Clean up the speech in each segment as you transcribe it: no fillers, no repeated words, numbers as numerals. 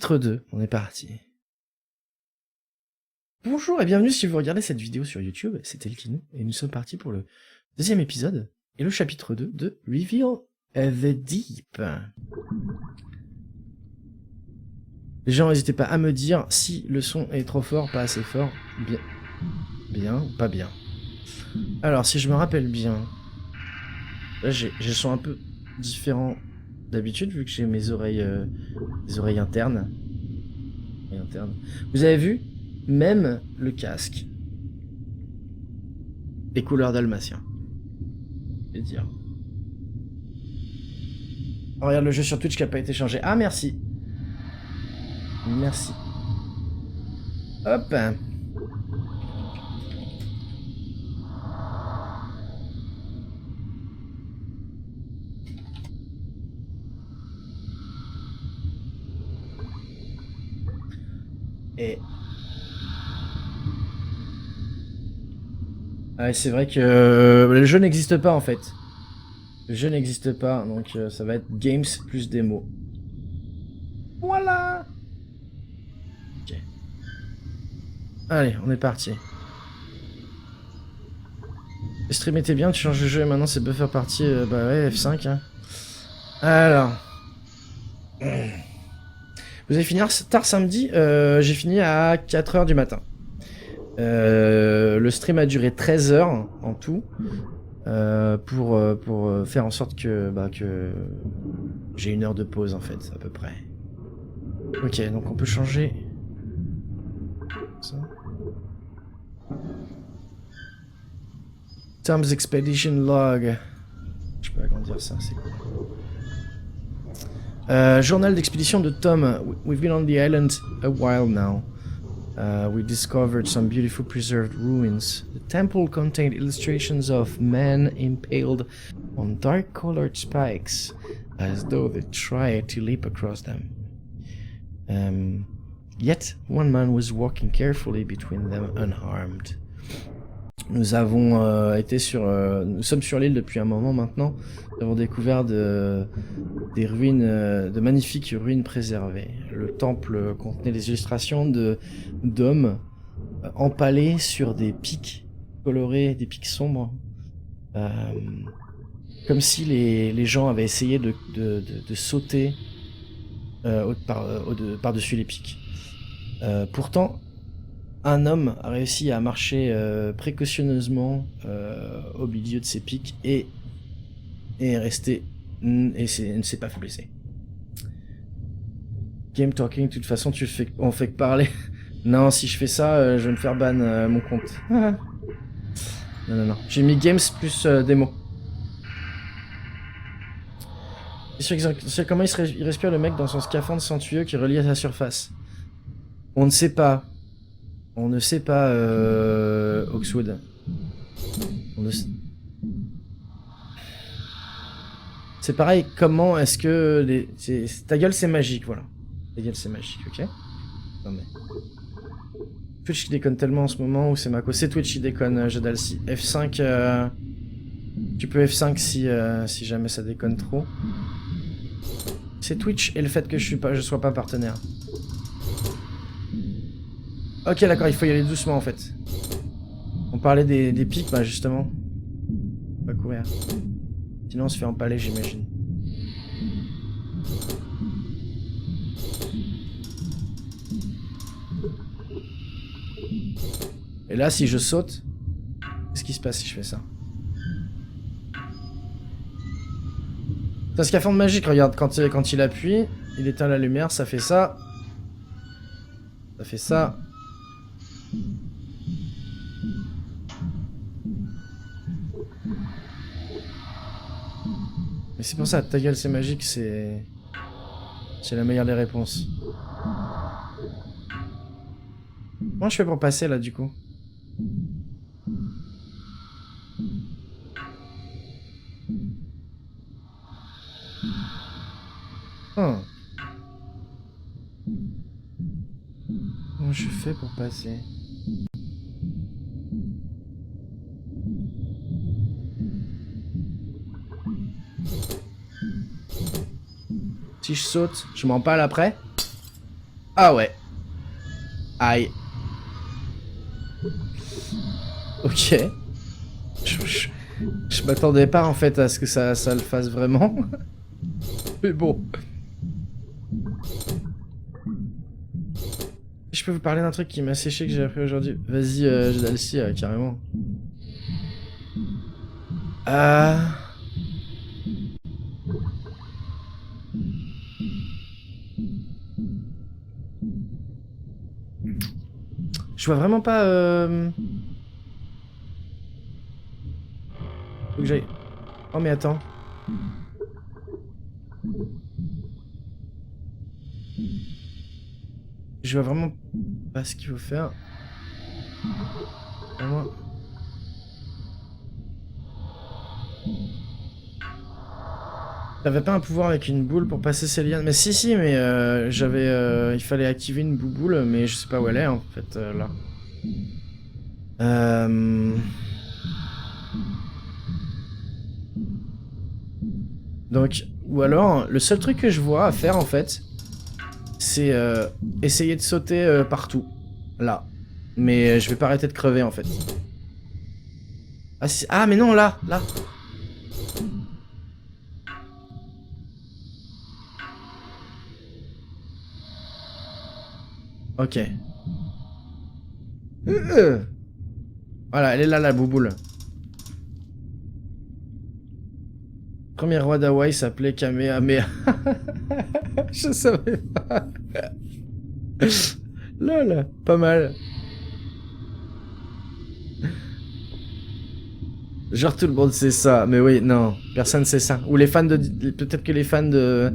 Chapitre 2, on est parti. Bonjour et bienvenue si vous regardez cette vidéo sur YouTube, c'est Elkinou, et nous sommes partis pour le deuxième épisode, et le chapitre 2 de Reveal the Deep. Les gens n'hésitez pas à me dire si le son est trop fort, pas assez fort, bien ou pas bien. Alors si je me rappelle bien, là j'ai le son un peu différent d'habitude vu que j'ai mes oreilles, les oreilles internes. Vous avez vu? Même le casque. Les couleurs dalmatien. Je vais dire. Oh, regarde le jeu sur Twitch qui n'a pas été changé. Ah, merci. Merci. Hop. Et... ah, c'est vrai que le jeu n'existe pas en fait. Le jeu n'existe pas, donc ça va être games plus démo. Voilà. Ok. Allez, on est parti. Le stream était bien, tu changes de jeu et maintenant c'est buffer party, bah ouais, F5. Hein. Alors. Vous allez finir tard samedi, j'ai fini à 4h du matin. Le stream a duré 13 heures en tout. Pour faire en sorte que j'ai une heure de pause en fait, à peu près. Ok, donc on peut changer ça. Tom's Expedition Log. Je peux agrandir ça, c'est cool. Journal d'expédition de Tom. We've been on the island a while now. We discovered some beautiful preserved ruins. The temple contained illustrations of men impaled on dark-colored spikes, as though they tried to leap across them. Yet one man was walking carefully between them, unharmed. Nous avons été sur, nous sommes sur l'île depuis un moment maintenant. Nous avons découvert des ruines, de magnifiques ruines préservées. Le temple contenait des illustrations d'hommes empalés sur des pics colorés, des pics sombres, comme si les gens avaient essayé de sauter par-dessus les pics. Pourtant, un homme a réussi à marcher précautionneusement au milieu de ces pics et est resté ne s'est pas blessé. Game talking, de toute façon, on fait que parler. Non, si je fais ça, je vais me faire ban mon compte. Non. J'ai mis games plus démo. C'est comment il respire le mec dans son scaphandre sans tuyau qui relie à sa surface. On ne sait pas. On ne sait pas, Oxwood. C'est pareil, comment est-ce que... Ta gueule, c'est magique, voilà. Ta gueule, c'est magique, ok? Non mais... Twitch qui déconne tellement en ce moment, ou c'est Mako? C'est Twitch qui déconne, Jadalsi. F5, tu peux F5 si jamais ça déconne trop. C'est Twitch et le fait que je sois pas partenaire. Ok, d'accord, il faut y aller doucement en fait. On parlait des pics, bah justement. On va courir. Sinon on se fait empaler, j'imagine. Et là, si je saute, qu'est-ce qui se passe si je fais ça? C'est un scaphandre magique, regarde, quand il appuie, il éteint la lumière, ça fait ça. Ça fait ça. Mais c'est pour ça, ta gueule c'est magique, c'est la meilleure des réponses. Comment je fais pour passer là du coup? Oh. Comment je fais pour passer? Si je saute, je m'empale après? Ah ouais. Aïe. Ok. Je m'attendais pas en fait à ce que ça le fasse vraiment. Mais bon. Je peux vous parler d'un truc qui m'a séché que j'ai appris aujourd'hui. Vas-y, Jadalci, carrément. Je vois vraiment pas... Faut que j'aille... Oh mais attends. Je vois vraiment pas ce qu'il faut faire. Vraiment... T'avais pas un pouvoir avec une boule pour passer ces liens? Mais si, mais j'avais... il fallait activer une bouboule, mais je sais pas où elle est en fait, là. Donc, ou alors, le seul truc que je vois à faire en fait, c'est essayer de sauter partout. Là. Mais je vais pas arrêter de crever en fait. Ah, ah mais non, là. Ok. Voilà, elle est là, la bouboule. Premier roi d'Hawaï s'appelait Kamehameha. Je savais pas. Lol, pas mal. Genre tout le monde sait ça, mais oui, non, personne sait ça. Ou les fans de... Peut-être que les fans de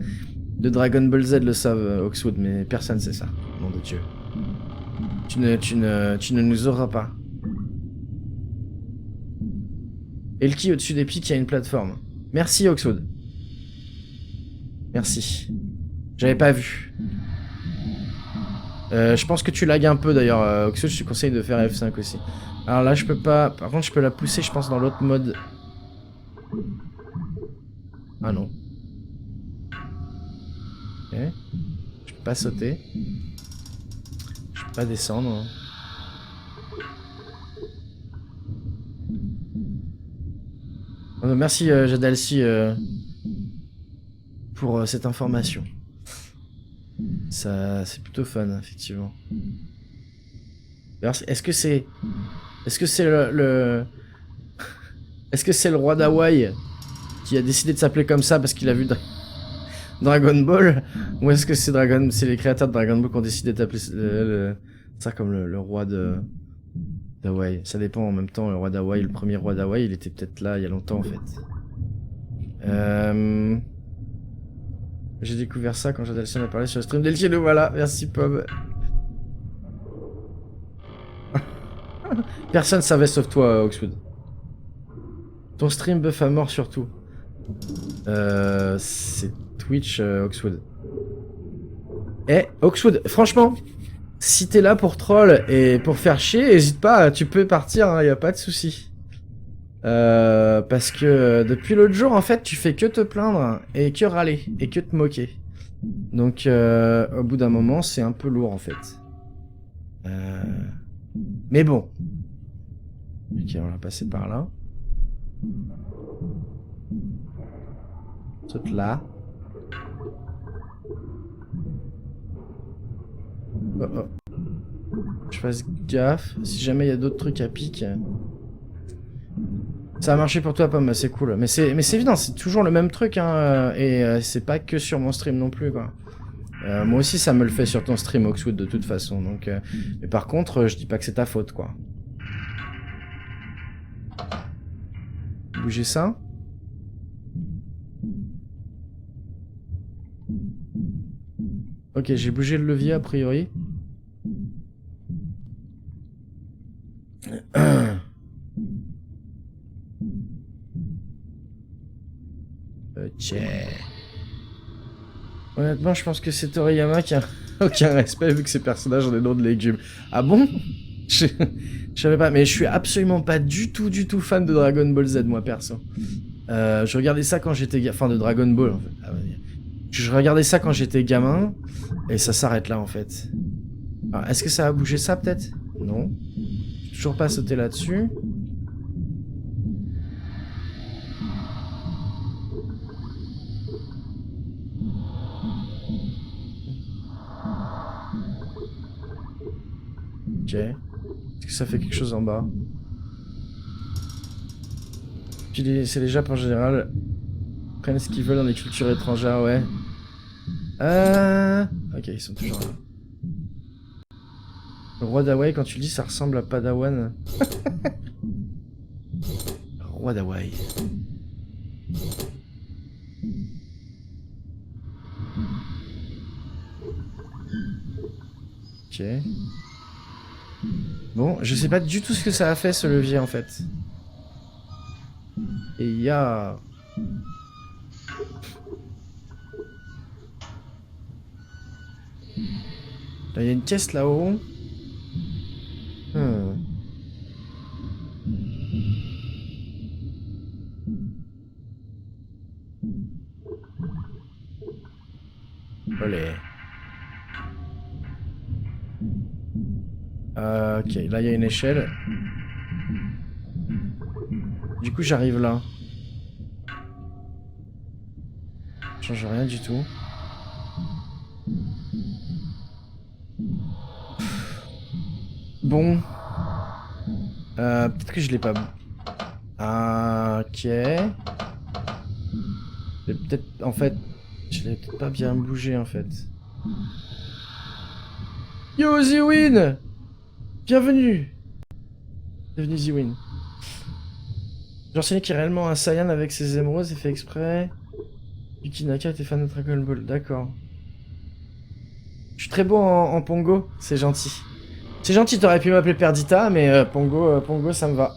Dragon Ball Z le savent, Oxwood, mais personne sait ça. Nom de Dieu. Tu ne nous auras pas. Elki, au-dessus des pics, il y a une plateforme. Merci, Oxwood. Merci. J'avais pas vu. Je pense que tu lagues un peu d'ailleurs, Oxwood, je te conseille de faire F5 aussi. Alors là, je peux pas... Par contre, je peux la pousser, je pense, dans l'autre mode. Ah non. Ok. Je peux pas sauter. Je peux pas descendre. Oh, merci, Jadalci, pour cette information. Ça, c'est plutôt fun, effectivement. Est-ce que c'est... Est-ce que c'est Est-ce que c'est le roi d'Hawaï qui a décidé de s'appeler comme ça parce qu'il a vu Dragon Ball? Ou est-ce que c'est les créateurs de Dragon Ball qui ont décidé d'appeler ça comme le roi d'Hawaï? Ça dépend en même temps, le roi d'Hawaï, le premier roi d'Hawaï, il était peut-être là il y a longtemps en fait. J'ai découvert ça quand Jadalci en a parlé sur le stream d'Elchino, voilà, merci Pob. Personne savait sauf toi, Oxwood. Ton stream buff à mort surtout. C'est Twitch, Oxwood. Eh, Oxwood, franchement, si t'es là pour troll et pour faire chier, hésite pas, tu peux partir, hein, y a pas de souci. Parce que depuis l'autre jour, en fait, tu fais que te plaindre et que râler et que te moquer. Donc, au bout d'un moment, c'est un peu lourd, en fait. Mais bon. Ok, on va passer par là. Saute là. Oh oh. Je fasse gaffe. Si jamais il y a d'autres trucs à pique. Ça a marché pour toi, Pomme, c'est cool. Mais c'est évident, c'est toujours le même truc, hein. Et c'est pas que sur mon stream non plus, quoi. Moi aussi, ça me le fait sur ton stream, Oxwood, de toute façon. Donc, mais par contre, je dis pas que c'est ta faute, quoi. Bouger ça. Ok, j'ai bougé le levier, a priori. Ok. Honnêtement, je pense que c'est Toriyama qui a aucun respect vu que ces personnages ont des noms de légumes. Ah bon? Je savais pas, mais je suis absolument pas du tout fan de Dragon Ball Z, moi, perso. Je regardais ça quand j'étais... Enfin, de Dragon Ball, en fait. Ah, ouais. Je regardais ça quand j'étais gamin, et ça s'arrête là en fait. Est-ce que ça a bougé ça peut-être? Non. J'ai toujours pas sauté là-dessus. Ok. Est-ce que ça fait quelque chose en bas? Puis c'est les Japs en général prennent ce qu'ils veulent dans les cultures étrangères, ouais. Ok, ils sont toujours là. Le roi d'Hawaï, quand tu le dis, ça ressemble à Padawan. Roi d'Hawaï. Ok. Bon, je sais pas du tout ce que ça a fait ce levier en fait. Et il y a... Là, il y a une caisse là-haut. Olé. Ok, là il y a une échelle. Du coup j'arrive là. Ça change rien du tout. Bon. Peut-être que je l'ai pas... Ok. Peut-être... En fait... Je l'ai peut-être pas bien bougé en fait. Yo Ziwin! Bienvenue! Bienvenue Ziwin. J'enseignais qui est réellement un Saiyan avec ses émeraudes, c'est fait exprès. Yuki Naka était fan de Dragon Ball, d'accord. Je suis très bon en Pongo, c'est gentil. C'est gentil, t'aurais pu m'appeler Perdita, mais Pongo, Pongo, ça me va.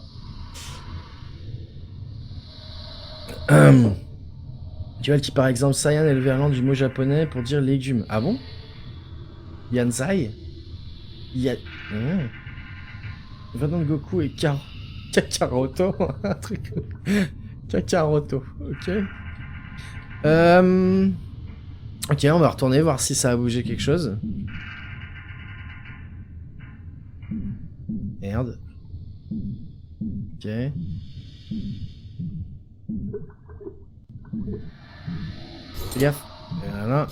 Tu vois, qui par exemple, Saiyan est le verlan du mot japonais pour dire légumes. Ah bon? Yanzai? Ya... Venant de Goku et Kakaroto. Un truc... Kakaroto, ok. Ok, on va retourner voir si ça a bougé quelque chose. Merde. Ok. Fais gaffe. Voilà.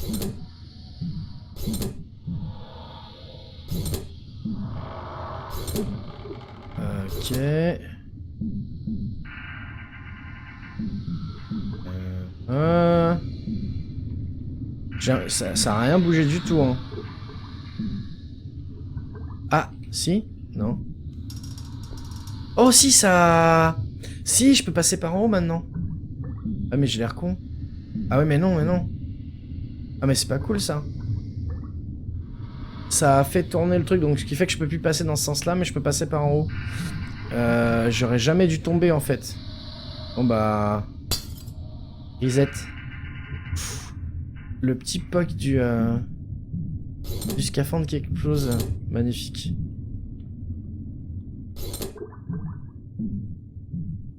Ok. Ça a rien bougé du tout, hein. Ah, si? Non. Oh, si, ça... Si, je peux passer par en haut maintenant. Ah, mais j'ai l'air con. Ah ouais, mais non, mais non. Ah, mais c'est pas cool, ça. Ça a fait tourner le truc, donc ce qui fait que je peux plus passer dans ce sens-là, mais je peux passer par en haut. J'aurais jamais dû tomber, en fait. Bon, bah... Reset. Le petit POC du scaphandre qui explose. Magnifique.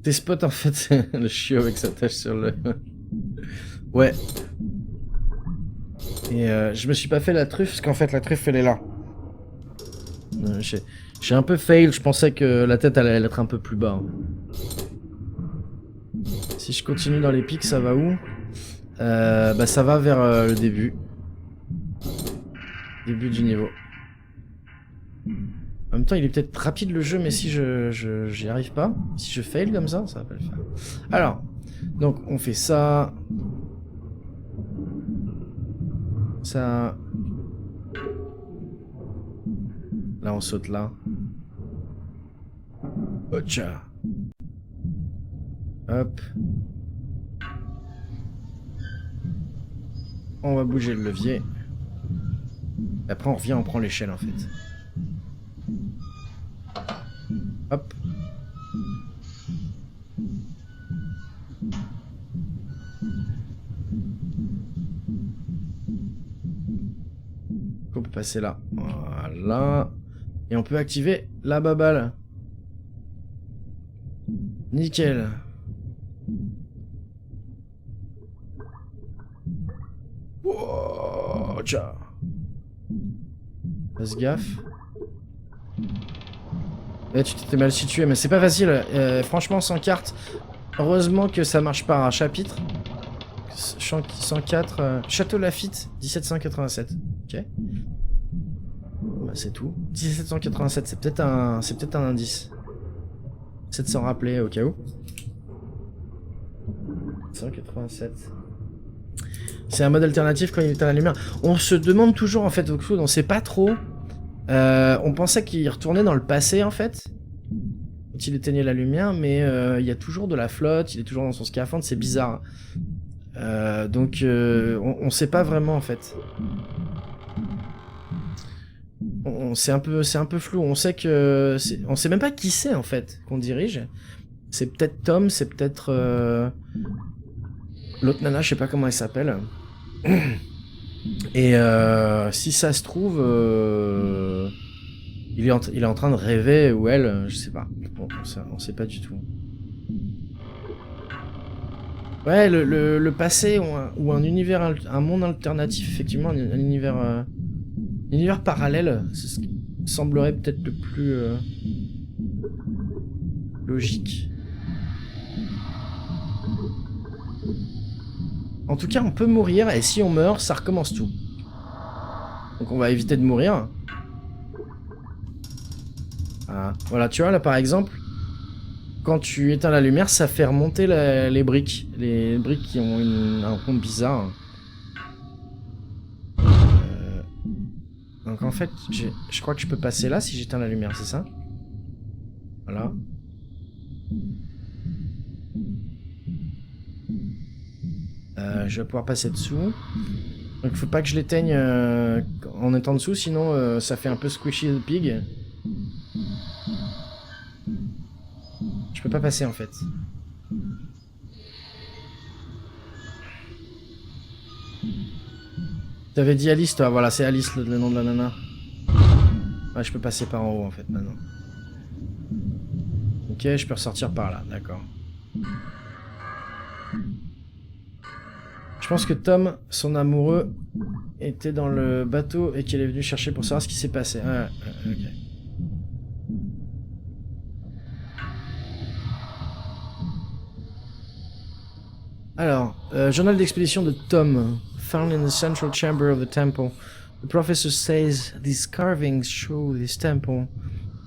Tes spots, en fait, c'est le chiot avec sa tache sur le... Ouais. Et je me suis pas fait la truffe, parce qu'en fait, la truffe, elle est là. J'ai un peu fail, je pensais que la tête allait être un peu plus bas. Hein. Si je continue dans les pics, ça va où? Bah ça va vers le début. Début du niveau. En même temps, il est peut-être rapide le jeu, mais si j'y arrive pas, si je fail comme ça va pas le faire. Alors, donc on fait ça. Ça. Là, on saute là. Ocha. Hop. On va bouger le levier. Après, on revient, on prend l'échelle en fait. Hop. On peut passer là. Voilà. Et on peut activer la baballe. Nickel. Oh, tcha. Fais gaffe. Eh, tu t'étais mal situé, mais c'est pas facile. Franchement, sans carte, heureusement que ça marche par un chapitre. 104, Château Laffitte, 1787. Ok. Bah, c'est tout. 1787, c'est peut-être un indice. C'est de s'en rappeler au cas où. 187. C'est un mode alternatif quand il éteint la lumière. On se demande toujours en fait au cloud, on sait pas trop. On pensait qu'il retournait dans le passé en fait. Quand il éteignait la lumière, mais il y a toujours de la flotte, il est toujours dans son scaphandre, c'est bizarre. Donc on sait pas vraiment en fait. C'est un peu flou, on sait que... On sait même pas qui c'est en fait qu'on dirige. C'est peut-être Tom, c'est peut-être... L'autre nana, je sais pas comment elle s'appelle. Et si ça se trouve, il est en train de rêver, ou elle, je sais pas. Bon, on sait pas du tout. Ouais, le passé ou un univers, un monde alternatif, effectivement, un univers parallèle, c'est ce qui semblerait peut-être le plus logique. En tout cas, on peut mourir, et si on meurt, ça recommence tout. Donc on va éviter de mourir. Ah, voilà, tu vois, là par exemple, quand tu éteins la lumière, ça fait remonter les briques. Les briques qui ont un rond bizarre. Donc en fait, je crois que je peux passer là si j'éteins la lumière, c'est ça? Voilà. Je vais pouvoir passer dessous. Donc faut pas que je l'éteigne en étant dessous, sinon ça fait un peu squishy the pig. Je peux pas passer en fait. T'avais dit Alice toi, voilà c'est Alice le nom de la nana. Ouais, je peux passer par en haut en fait maintenant. Ok, je peux ressortir par là, d'accord. Je pense que Tom, son amoureux, était dans le bateau et qu'il est venu chercher pour savoir ce qui s'est passé. Ah, ok. Alors, journal d'expédition de Tom, found in the central chamber of the temple. The professor says these carvings show this temple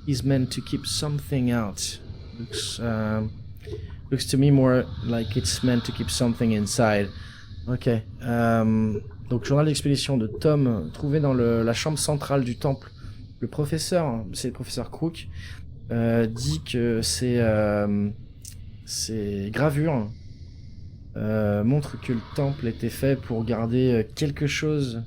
is meant to keep something out. Looks to me more like it's meant to keep something inside. Ok. Donc, journal d'expédition de Tom, trouvé dans la chambre centrale du temple. Le professeur, c'est le professeur Crook, dit que ces gravures montrent que le temple était fait pour garder quelque chose.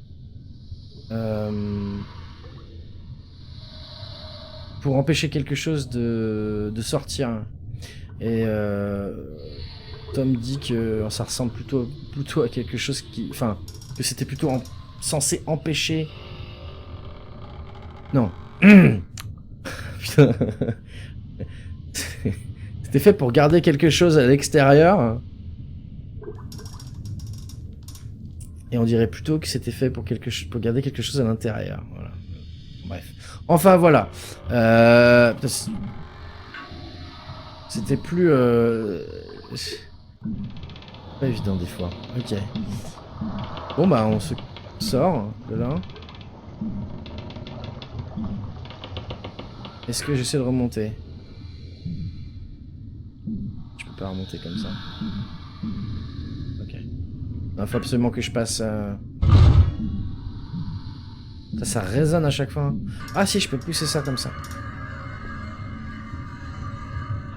Pour empêcher quelque chose de sortir. Et Tom dit que ça ressemble plutôt à quelque chose qui... Enfin, que c'était plutôt censé empêcher... Non. Putain. C'était fait pour garder quelque chose à l'extérieur. Et on dirait plutôt que c'était fait pour garder quelque chose à l'intérieur. Voilà. Bref. Enfin, voilà. C'était plus... Pas évident des fois. Ok. Bon bah on se sort de là. Est-ce que j'essaie de remonter? Je peux pas remonter comme ça. Ok. Il faut absolument que je passe... Ça résonne à chaque fois. Ah si, je peux pousser ça comme ça.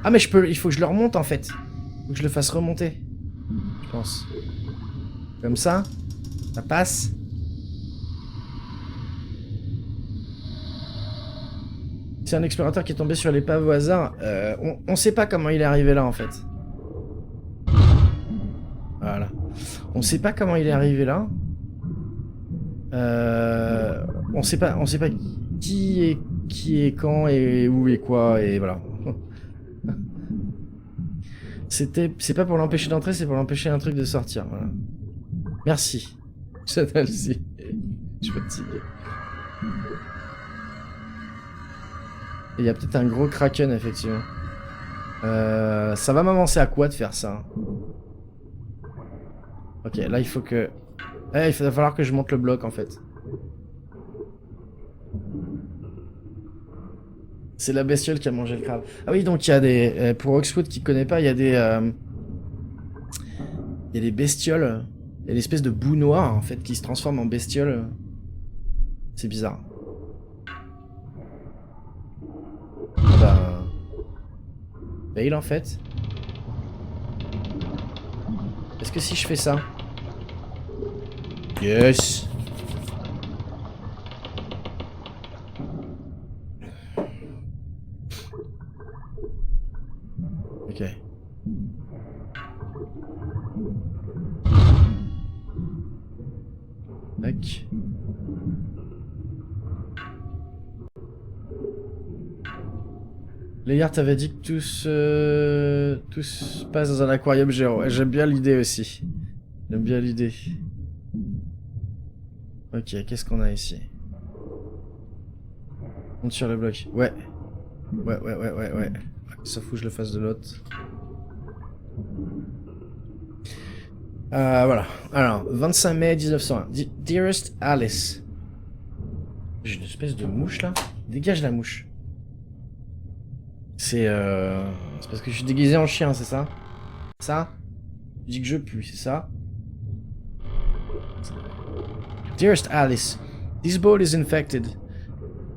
Ah mais il faut que je le remonte en fait. Il faut que je le fasse remonter. Je pense. Comme ça. Ça passe. C'est un explorateur qui est tombé sur l'épave au hasard. On sait pas comment il est arrivé là en fait. Voilà. On sait pas comment il est arrivé là. On sait pas qui est quand et où et quoi et voilà. C'est pas pour l'empêcher d'entrer, c'est pour l'empêcher un truc de sortir. Voilà. Merci. J'analyse. Je suis fatigué. Il y a peut-être un gros kraken, effectivement. Ça va m'avancer à quoi de faire ça? Ok, là il faut que... il va falloir que je monte le bloc en fait. C'est la bestiole qui a mangé le crabe. Ah oui, donc il y a des... pour Oxwood qui connaît pas, il y a des... il y a des bestioles. Il y a l'espèce de boue noire en fait qui se transforme en bestiole. C'est bizarre. Bah... fail en fait. Est-ce que si je fais ça... Yes. Ok. Tac. Léa, t'avais dit que tout se passe dans un aquarium géant. J'aime bien l'idée aussi. J'aime bien l'idée. Ok, qu'est-ce qu'on a ici? Monte sur le bloc. Ouais. Ouais. Sauf où je le fasse de l'autre. Voilà. Alors, 25 mai 1901. Dearest Alice. J'ai une espèce de mouche là. Dégage la mouche. C'est parce que je suis déguisé en chien, c'est ça? Ça? Tu dis que je pue, c'est ça? Dearest Alice, this boat is infected,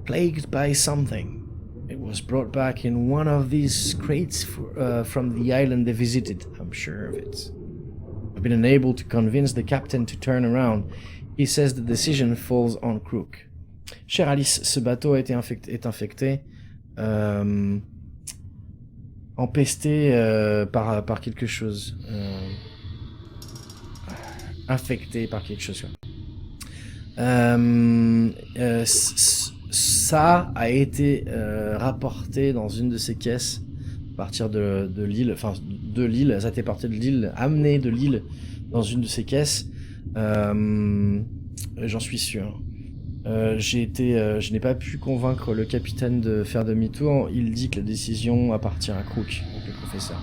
plagued by something. It was brought back in one of these crates from the island they visited. I'm sure of it. I've been unable to convince the captain to turn around. He says the decision falls on Crook. Chère Alice, ce bateau est infecté, empesté par quelque chose. Infecté par quelque chose. Ça a été rapporté dans une de ces caisses à partir de l'île, enfin de l'île, ça a été porté de l'île, amené de l'île dans une de ces caisses. J'en suis sûr. Je n'ai pas pu convaincre le capitaine de faire demi-tour. Il dit que la décision appartient à Crook, donc le professeur.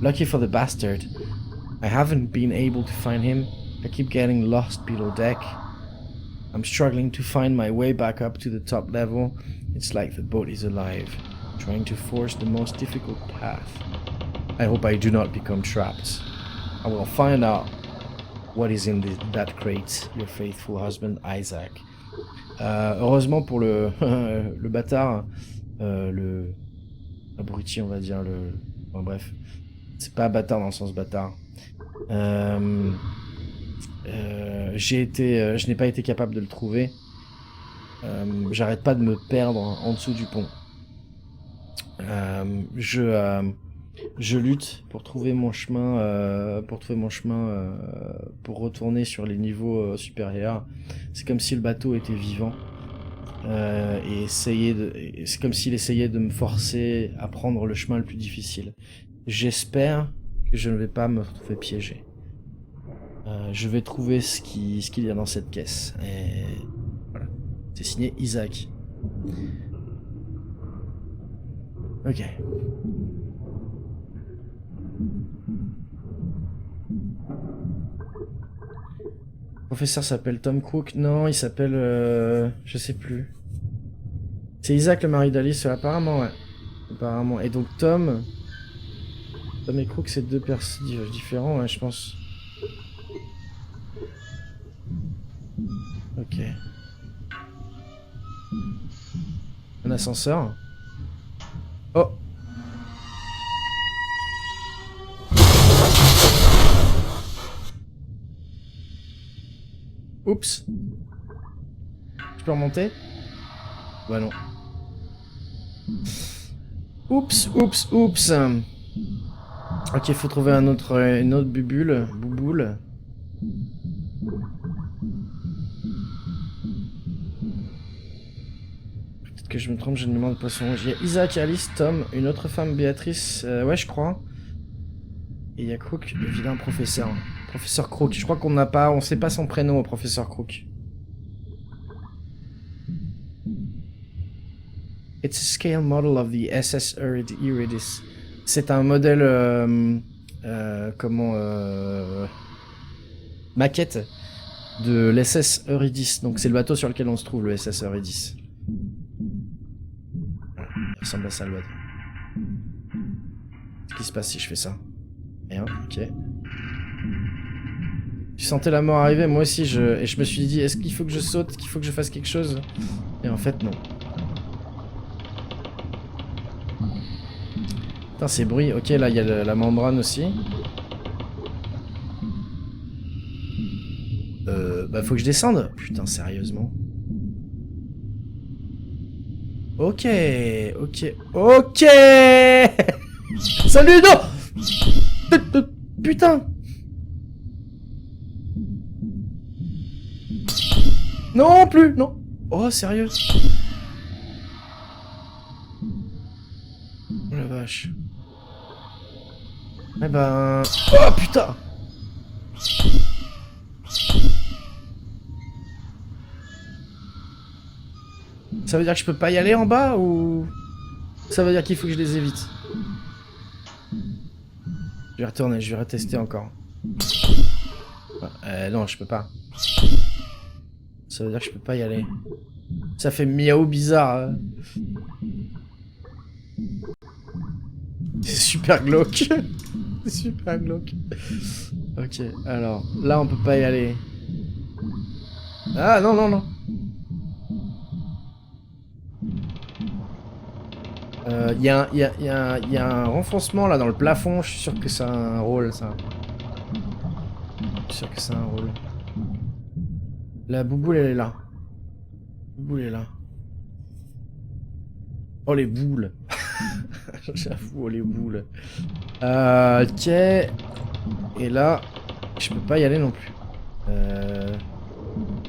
Lucky for the bastard, I haven't been able to find him. I keep getting lost below deck. I'm struggling to find my way back up to the top level. It's like the boat is alive, trying to force the most difficult path. I hope I do not become trapped. I will find out what is in that crate. Your faithful husband, Isaac. Heureusement pour le le bâtard, le abruti on va dire, bon, bref, c'est pas bâtard dans le sens bâtard. Je n'ai pas été capable de le trouver. J'arrête pas de me perdre en dessous du pont. Je lutte pour trouver mon chemin, pour retourner sur les niveaux supérieurs. C'est comme si le bateau était vivant et c'est comme s'il essayait de me forcer à prendre le chemin le plus difficile. J'espère que je ne vais pas me retrouver piégé. Je vais trouver ce qu'il y a dans cette caisse. Et voilà. C'est signé Isaac. Ok. Le professeur s'appelle Tom Crook. Non, il s'appelle... je sais plus. C'est Isaac le mari d'Alice, apparemment, ouais. Apparemment. Et donc Tom et Crook, c'est deux personnes différents, ouais, je pense. Ok. Un ascenseur. Oh. Oups. Je peux remonter? Bah non. Oups. Ok, faut trouver une autre bouboule. Peut-être que je me trompe, j'ai une mémoire de poisson rouge. Il y a Isaac, Alice, Tom, une autre femme, Béatrice, ouais je crois. Et il y a Crook, le vilain professeur. Professeur Crook. Je crois qu'on n'a pas... On sait pas son prénom au professeur Crook. It's a scale model of the SS Eurydice. C'est un modèle... maquette de l'SS Eurydice. Donc c'est le bateau sur lequel on se trouve, le SS Eurydice. Voilà, il ressemble à ça le bateau. Qu'est-ce qui se passe si je fais ça? Rien, ok. Tu sentais la mort arriver, moi aussi, et je me suis dit, est-ce qu'il faut que je saute, qu'il faut que je fasse quelque chose? Et en fait, non. Putain, ces bruits. Ok, là, il y a la membrane aussi. Bah, faut que je descende. Putain, sérieusement. Ok, ok, ok. Salut, non. Putain. Non plus, non. Oh, sérieux. Oh la vache. Eh ben... Oh putain. Ça veut dire que je peux pas y aller en bas ou... Ça veut dire qu'il faut que je les évite? Je vais retourner, je vais retester encore. Non, je peux pas. Ça veut dire que je peux pas y aller. Ça fait miaou bizarre. Hein. C'est super glauque. C'est super glauque. Ok, alors, là on peut pas y aller. Ah non, non, non. Il y a un renfoncement là dans le plafond, je suis sûr que ça a un rôle ça. Je suis sûr que ça a un rôle. La bouboule elle est là. La bouboule est là. Oh les boules. J'avoue, oh les boules. Ok. Et là, je peux pas y aller non plus.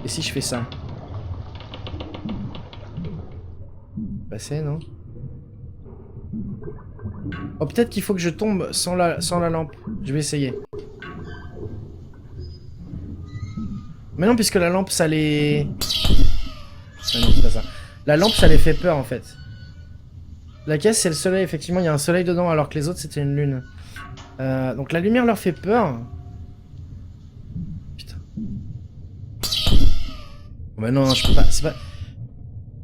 Et si je fais ça? Passer, non? Oh, peut-être qu'il faut que je tombe sans la lampe. Je vais essayer. Mais non, puisque la lampe, ça les... Ah non, c'est pas ça. La lampe, ça les fait peur, en fait. La caisse, c'est le soleil, effectivement. Il y a un soleil dedans, alors que les autres, c'était une lune. Donc la lumière leur fait peur. Putain. Oh, bah non, je peux pas... C'est pas...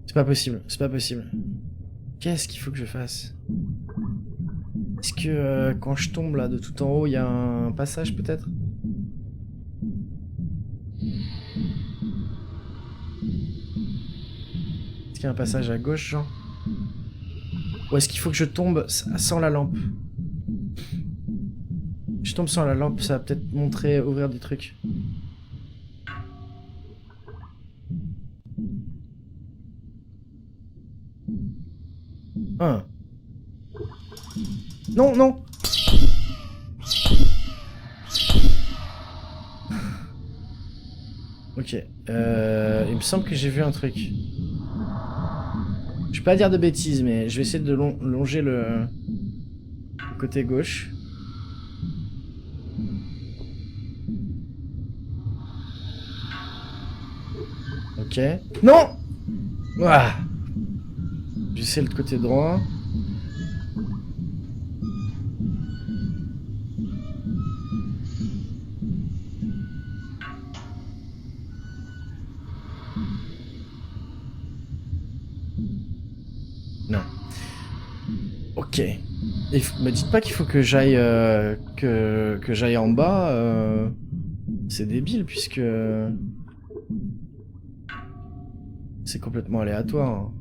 C'est pas possible. C'est pas possible. Qu'est-ce qu'il faut que je fasse? Est-ce que quand je tombe là de tout en haut, il y a un passage peut-être? Est-ce qu'il y a un passage à gauche, genre? Ou est-ce qu'il faut que je tombe sans la lampe? Je tombe sans la lampe, ça va peut-être montrer, ouvrir des trucs. Ah. Non, non. Ok. Il me semble que j'ai vu un truc. Je vais pas dire de bêtises, mais je vais essayer de longer le côté gauche. Ok. Non! Ah. J'essaie le côté droit. Non. Ok. Et me dites pas qu'il faut que j'aille que j'aille en bas. C'est débile puisque c'est complètement aléatoire. Hein.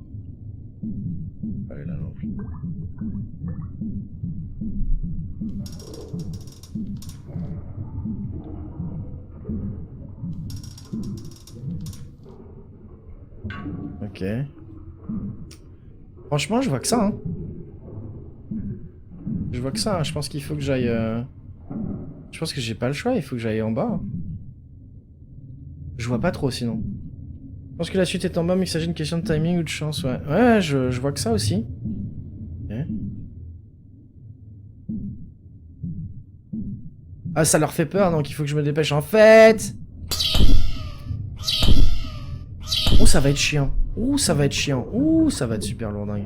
Allez là non plus. Ok. Franchement, je vois que ça. Hein. Je vois que ça. Hein. Je pense qu'il faut que j'aille. Je pense que j'ai pas le choix. Il faut que j'aille en bas. Hein. Je vois pas trop sinon. Je pense que la suite est en bas, mais il s'agit d'une question de timing ou de chance. Ouais, ouais, je vois que ça aussi. Okay. Ah, ça leur fait peur, donc il faut que je me dépêche. En fait... Oh, ça va être chiant. Ouh, ça va être chiant. Ouh, ça va être super lourdingue.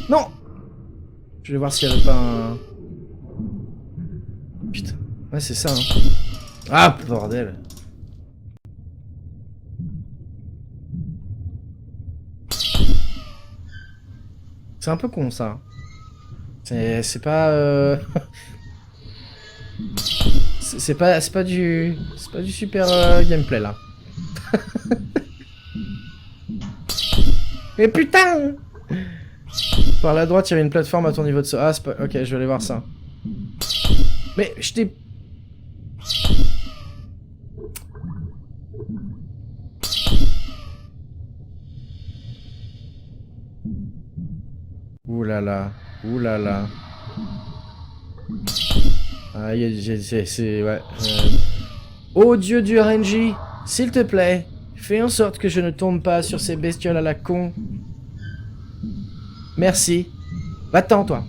Non! Je vais voir s'il y avait pas un... Putain. Ouais, c'est ça, hein. Ah, bordel. C'est un peu con, ça. C'est pas... c'est pas du super gameplay, là. Mais putain! Par la droite, il y avait une plateforme à ton niveau de saut. Ah, c'est pas... Ok, je vais aller voir ça. Mais je t'ai... Ouh là là. Ouh là là. Ah, c'est... Ouais. Oh Dieu du RNG, s'il te plaît, fais en sorte que je ne tombe pas sur ces bestioles à la con. Merci. Va-t'en, toi.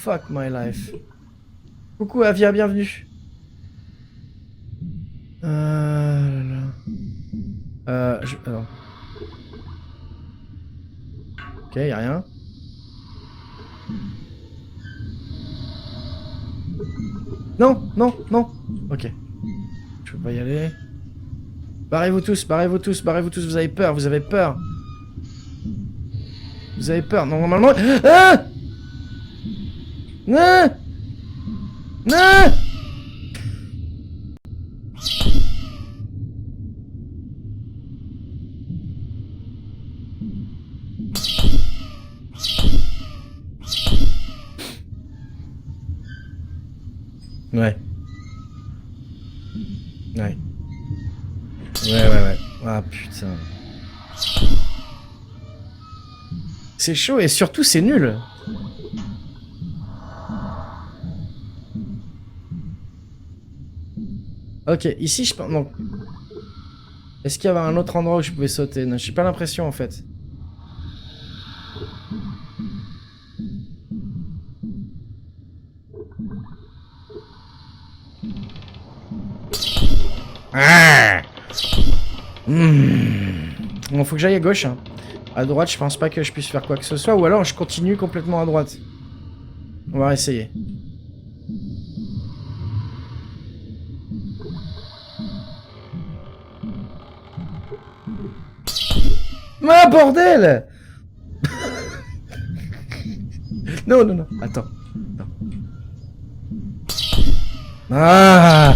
Fuck my life. Coucou Avia, bienvenue. Alors. Ok, y'a rien. Non, non, non. Ok. Je peux pas y aller. Barrez-vous tous, barrez-vous tous, barrez-vous tous. Vous avez peur, vous avez peur. Vous avez peur. Non, normalement... Ah! Non! Non! Ouais. Ouais. Ouais. Ah putain. C'est chaud et surtout c'est nul. Ok, ici je pense... Non. Est-ce qu'il y avait un autre endroit où je pouvais sauter? Non, j'ai pas l'impression en fait. Ah Bon, faut que j'aille à gauche. Hein. À droite, je pense pas que je puisse faire quoi que ce soit. Ou alors, je continue complètement à droite. On va essayer. Ah, bordel! Non, non, non. Attends. Non. Ah!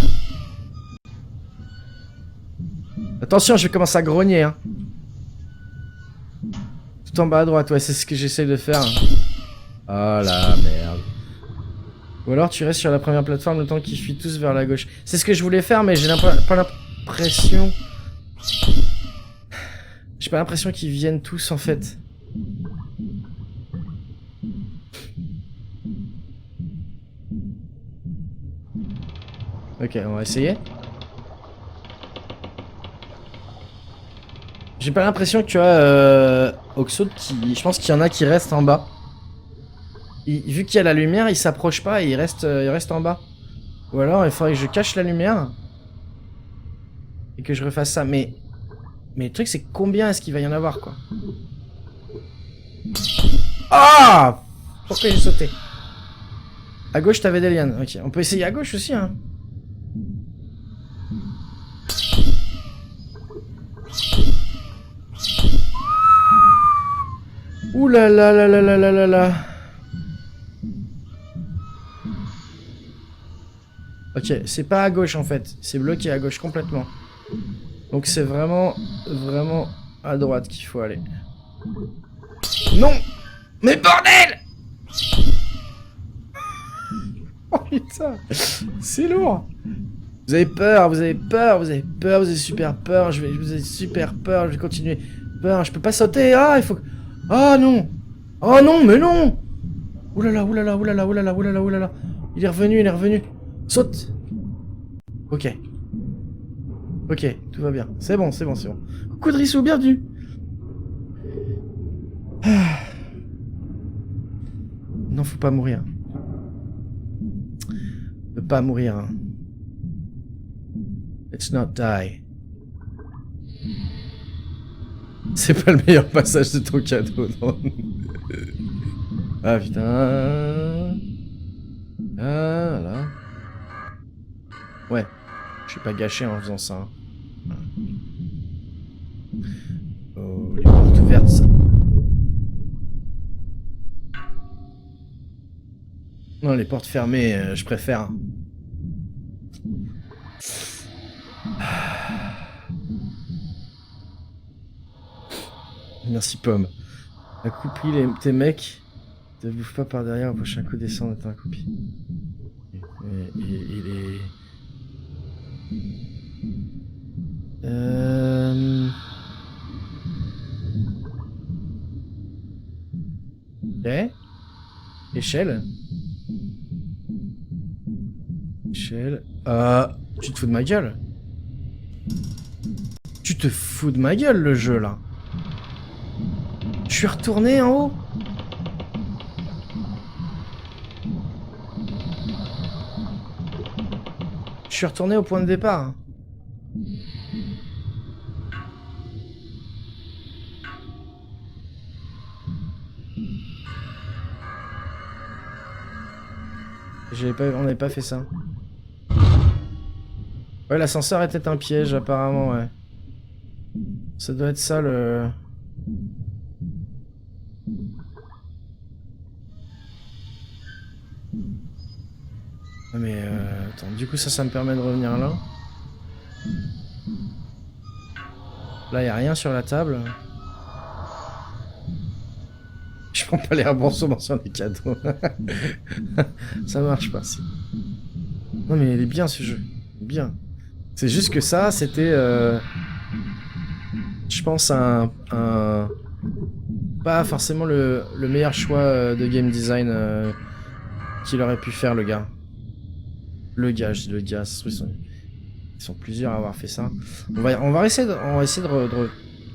Attention, je vais commencer à grogner, hein. Tout en bas à droite, ouais, c'est ce que j'essaie de faire. Oh la merde. Ou alors tu restes sur la première plateforme le temps qu'ils fuient tous vers la gauche. C'est ce que je voulais faire, mais j'ai pas l'impression... J'ai pas l'impression qu'ils viennent tous, en fait. Ok, on va essayer. J'ai pas l'impression que tu as Oxo qui... Je pense qu'il y en a qui restent en bas. Vu qu'il y a la lumière, il s'approche pas et il reste en bas. Ou alors il faudrait que je cache la lumière. Et que je refasse ça. Mais le truc c'est combien est-ce qu'il va y en avoir quoi. Ah! Pourquoi j'ai sauté? À gauche t'avais des lianes. Ok, on peut essayer à gauche aussi hein. Ouh là là là là là là là là. Ok, c'est pas à gauche en fait, c'est bloqué à gauche complètement. Donc c'est vraiment à droite qu'il faut aller. Non! Mais bordel! Oh putain, c'est lourd. Vous avez peur, vous avez peur, vous avez peur, vous avez super peur, vous avez super peur, je vais continuer. Peur, je peux pas sauter, ah il faut... Ah non! Oh non, mais non! Oulala, oulala, oulala, oulala, oulala, oulala. Il est revenu, il est revenu. Saute. Ok. Ok, tout va bien. C'est bon, c'est bon, c'est bon. Coucou Drissou, bienvenue. Non, faut pas mourir. Faut pas mourir. Hein. Let's not die. C'est pas le meilleur passage de ton cadeau, non. Ah putain. Ah là. Ouais. Je suis pas gâché en faisant ça. Hein. Oh, les portes ouvertes, ça. Non, les portes fermées, je préfère. Merci Pomme. Accouplis tes mecs. Ne bouffe pas par derrière, au prochain coup descend de ta copie. Il est... Ok. Échelle. Échelle. Tu te fous de ma gueule? Tu te fous de ma gueule, le jeu, là. Je suis retourné en haut. Je suis retourné au point de départ. On n'avait pas fait ça. Ouais, l'ascenseur était un piège, apparemment, ouais. Ça doit être ça, le... Mais attends, du coup ça me permet de revenir là. Là y a rien sur la table. Je prends pas les remboursements sur les cadeaux. Ça marche pas si. Non mais il est bien ce jeu. Bien. C'est juste que ça c'était je pense pas forcément le meilleur choix de game design qu'il aurait pu faire le gars. Le gars, je dis le gars, ils sont plusieurs à avoir fait ça. On va essayer de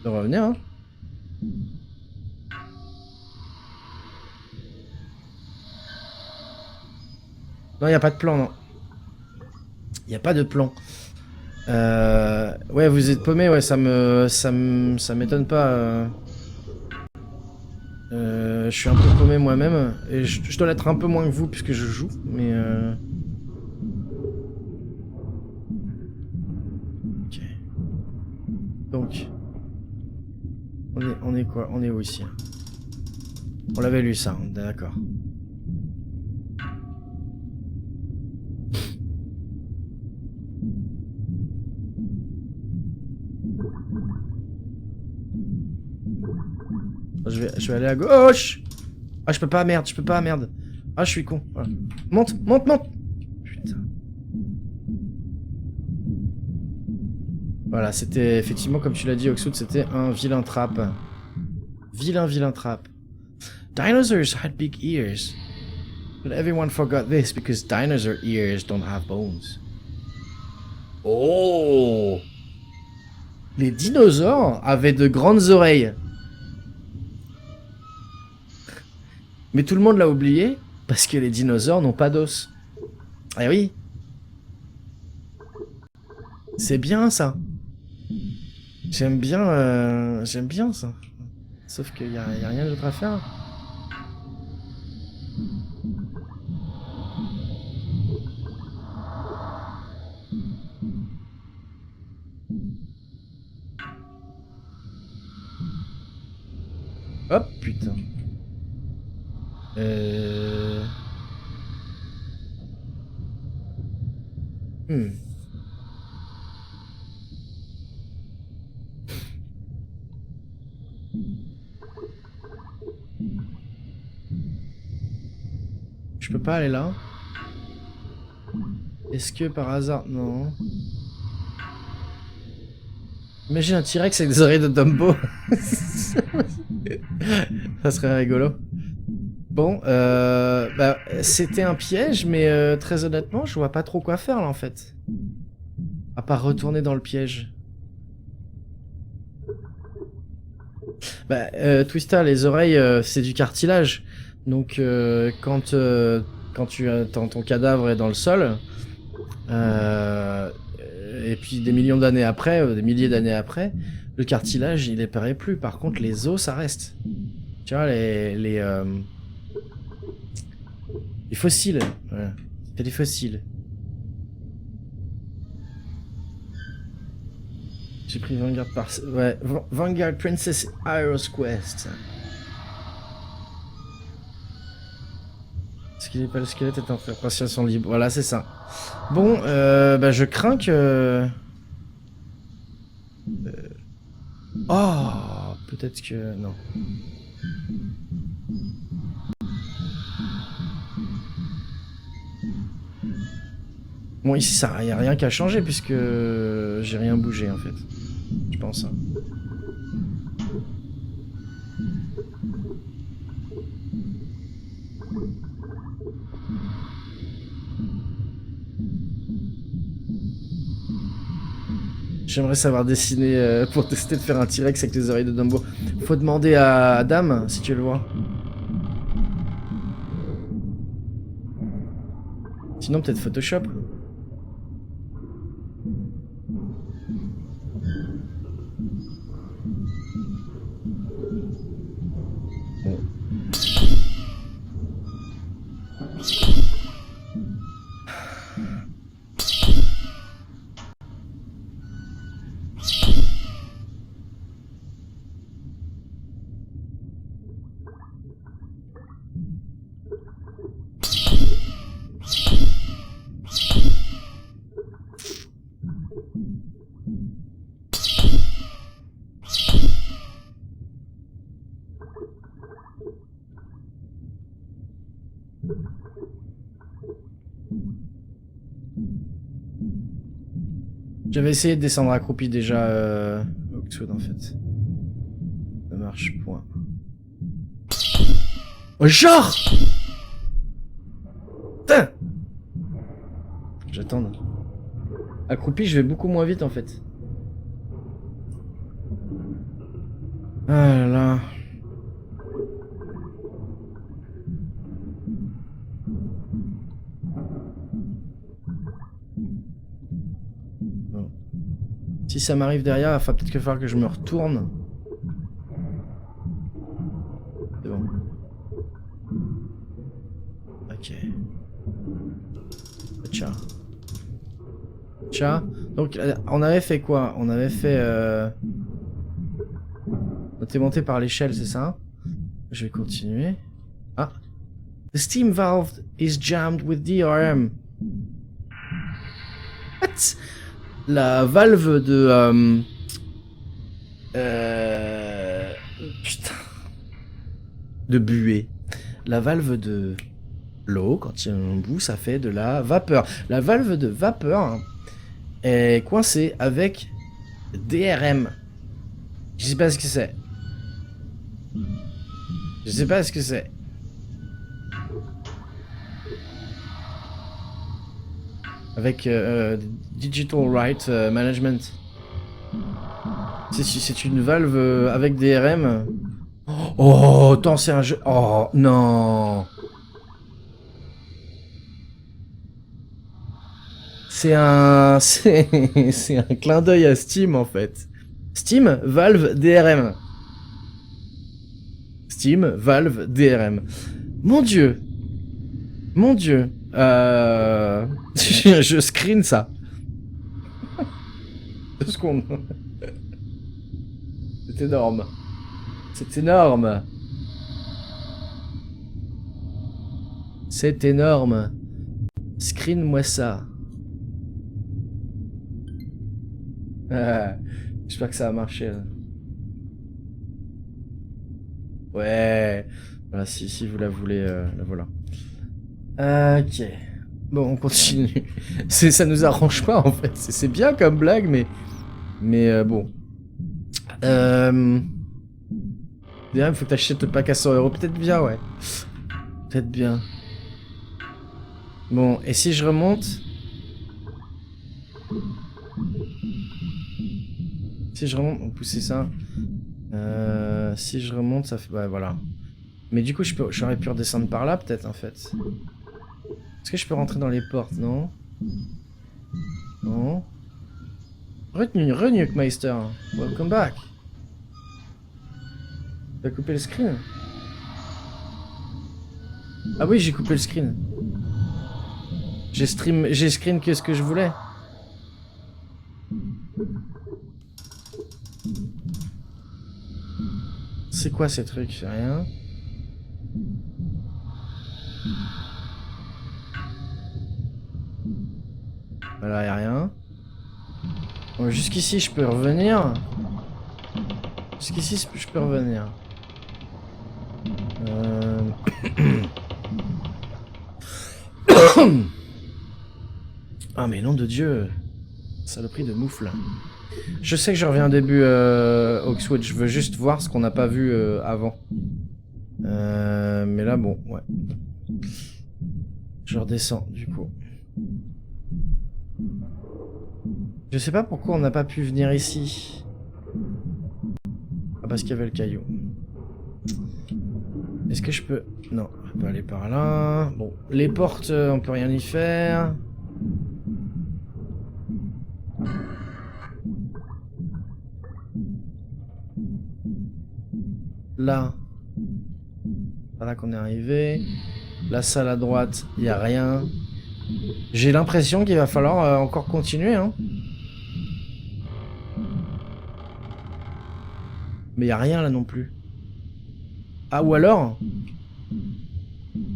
revenir. Hein. Non, il n'y a pas de plan, non. Il n'y a pas de plan. Ouais, vous êtes paumé, ouais, ça m'étonne pas. Je suis un peu paumé moi-même. Et je dois l'être un peu moins que vous puisque je joue, mais... Ok. Donc... On est quoi? On est où ici? On l'avait lu ça, on est d'accord. Je vais aller à gauche. Ah, je peux pas, merde, je peux pas, merde. Ah, je suis con. Voilà. Monte, monte, monte. Putain. Voilà, c'était effectivement, comme tu l'as dit, Oxoud, c'était un vilain trap. Vilain trap. Dinosaurs had big ears. But everyone forgot this because dinosaur ears don't have bones. Oh! Les dinosaures avaient de grandes oreilles. Mais tout le monde l'a oublié parce que les dinosaures n'ont pas d'os. Eh oui. C'est bien ça. J'aime bien ça. Sauf qu'il y a rien d'autre à faire. Hop, putain. Je peux pas aller là. Est-ce que par hasard... Non. Imagine un T-Rex avec des oreilles de Dumbo. Ça serait rigolo. Bon, bah, c'était un piège, mais très honnêtement, je vois pas trop quoi faire là en fait. À part retourner dans le piège. Bah, Twista, les oreilles, c'est du cartilage. Donc, quand ton cadavre est dans le sol, euh, et puis des millions d'années après, des milliers d'années après, le cartilage, il apparaît plus. Par contre, les os, ça reste. Tu vois, les fossiles. Voilà. C'est des fossiles. J'ai pris Vanguard par... Ouais, Vanguard Princess Iris Quest. Ce qui n'est pas le squelette est en appréciation libre. Voilà, c'est ça. Bon, bah je crains que... Oh, peut-être que... Non. Bon, ici, ça y a rien qu'à changer puisque j'ai rien bougé en fait. Je pense. Hein. J'aimerais savoir dessiner pour tester de faire un T-Rex avec les oreilles de Dumbo. Faut demander à Dame si tu veux le voir. Sinon, peut-être Photoshop. J'avais essayé de descendre accroupi déjà Oxwood en fait. Ça marche, point. Oh, genre putain. J'attends. Accroupi, je vais beaucoup moins vite en fait. Ah là là. Bon. Si ça m'arrive derrière, il va peut-être qu'il va falloir que je me retourne. C'est bon. Ok. Tcha. Tcha. Donc, on avait fait quoi? On avait fait... On était monté par l'échelle, c'est ça? Je vais continuer. Ah. The steam valve is jammed with DRM. What? La valve de... putain. De buée. La valve de l'eau, quand il y a un bout, ça fait de la vapeur. La valve de vapeur est coincée avec DRM. Je sais pas ce que c'est. Je sais pas ce que c'est. Avec Digital Right Management. C'est une valve avec DRM. Oh, attends, c'est un jeu. Oh, non. C'est un... C'est un clin d'œil à Steam, en fait. Steam, Valve, DRM. Steam, Valve, DRM. Mon dieu. Mon dieu. Je screen ça. 2 secondes. C'est énorme. C'est énorme. C'est énorme. Screen-moi ça. J'espère que ça va marcher. Là. Ouais. Voilà, si vous la voulez, la voilà. Ok. Bon, on continue. Ça nous arrange pas en fait. C'est bien comme blague, mais bon. D'ailleurs, il faut que t'achètes le pack à 100 €. Peut-être bien, ouais. Peut-être bien. Bon, et si je remonte? Si je remonte, on poussait ça. Si je remonte, ça fait... Ouais, voilà. Mais du coup, j'aurais pu redescendre par là, peut-être, en fait. Est-ce que je peux rentrer dans les portes? Non. Non. Renukmeister. Welcome back. Tu as coupé le screen? Ah oui, j'ai coupé le screen. J'ai screen que ce que je voulais. C'est quoi ces trucs? C'est rien. Voilà, y'a rien. Bon, jusqu'ici, je peux revenir. Jusqu'ici, je peux revenir. Ah, mais nom de Dieu. Saloperie de moufle. Je sais que je reviens début Oxwood. Je veux juste voir ce qu'on n'a pas vu avant. Mais là, bon, ouais. Je redescends, du coup. Je sais pas pourquoi on n'a pas pu venir ici. Ah, parce qu'il y avait le caillou. Est-ce que je peux... Non, on peut aller par là. Bon, les portes, on peut rien y faire. Là. Voilà qu'on est arrivé. La salle à droite, il n'y a rien. J'ai l'impression qu'il va falloir encore continuer, hein. Mais il n'y a rien là non plus. Ah, ou alors...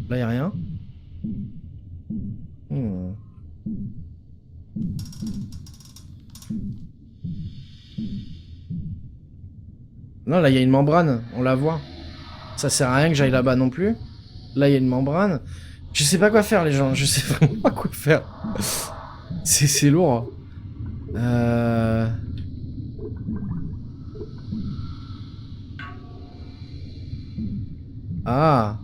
Là, il n'y a rien. Non, là, il y a une membrane. On la voit. Ça sert à rien que j'aille là-bas non plus. Là, il y a une membrane. Je sais pas quoi faire, les gens. Je sais vraiment pas quoi faire. C'est lourd. Ah.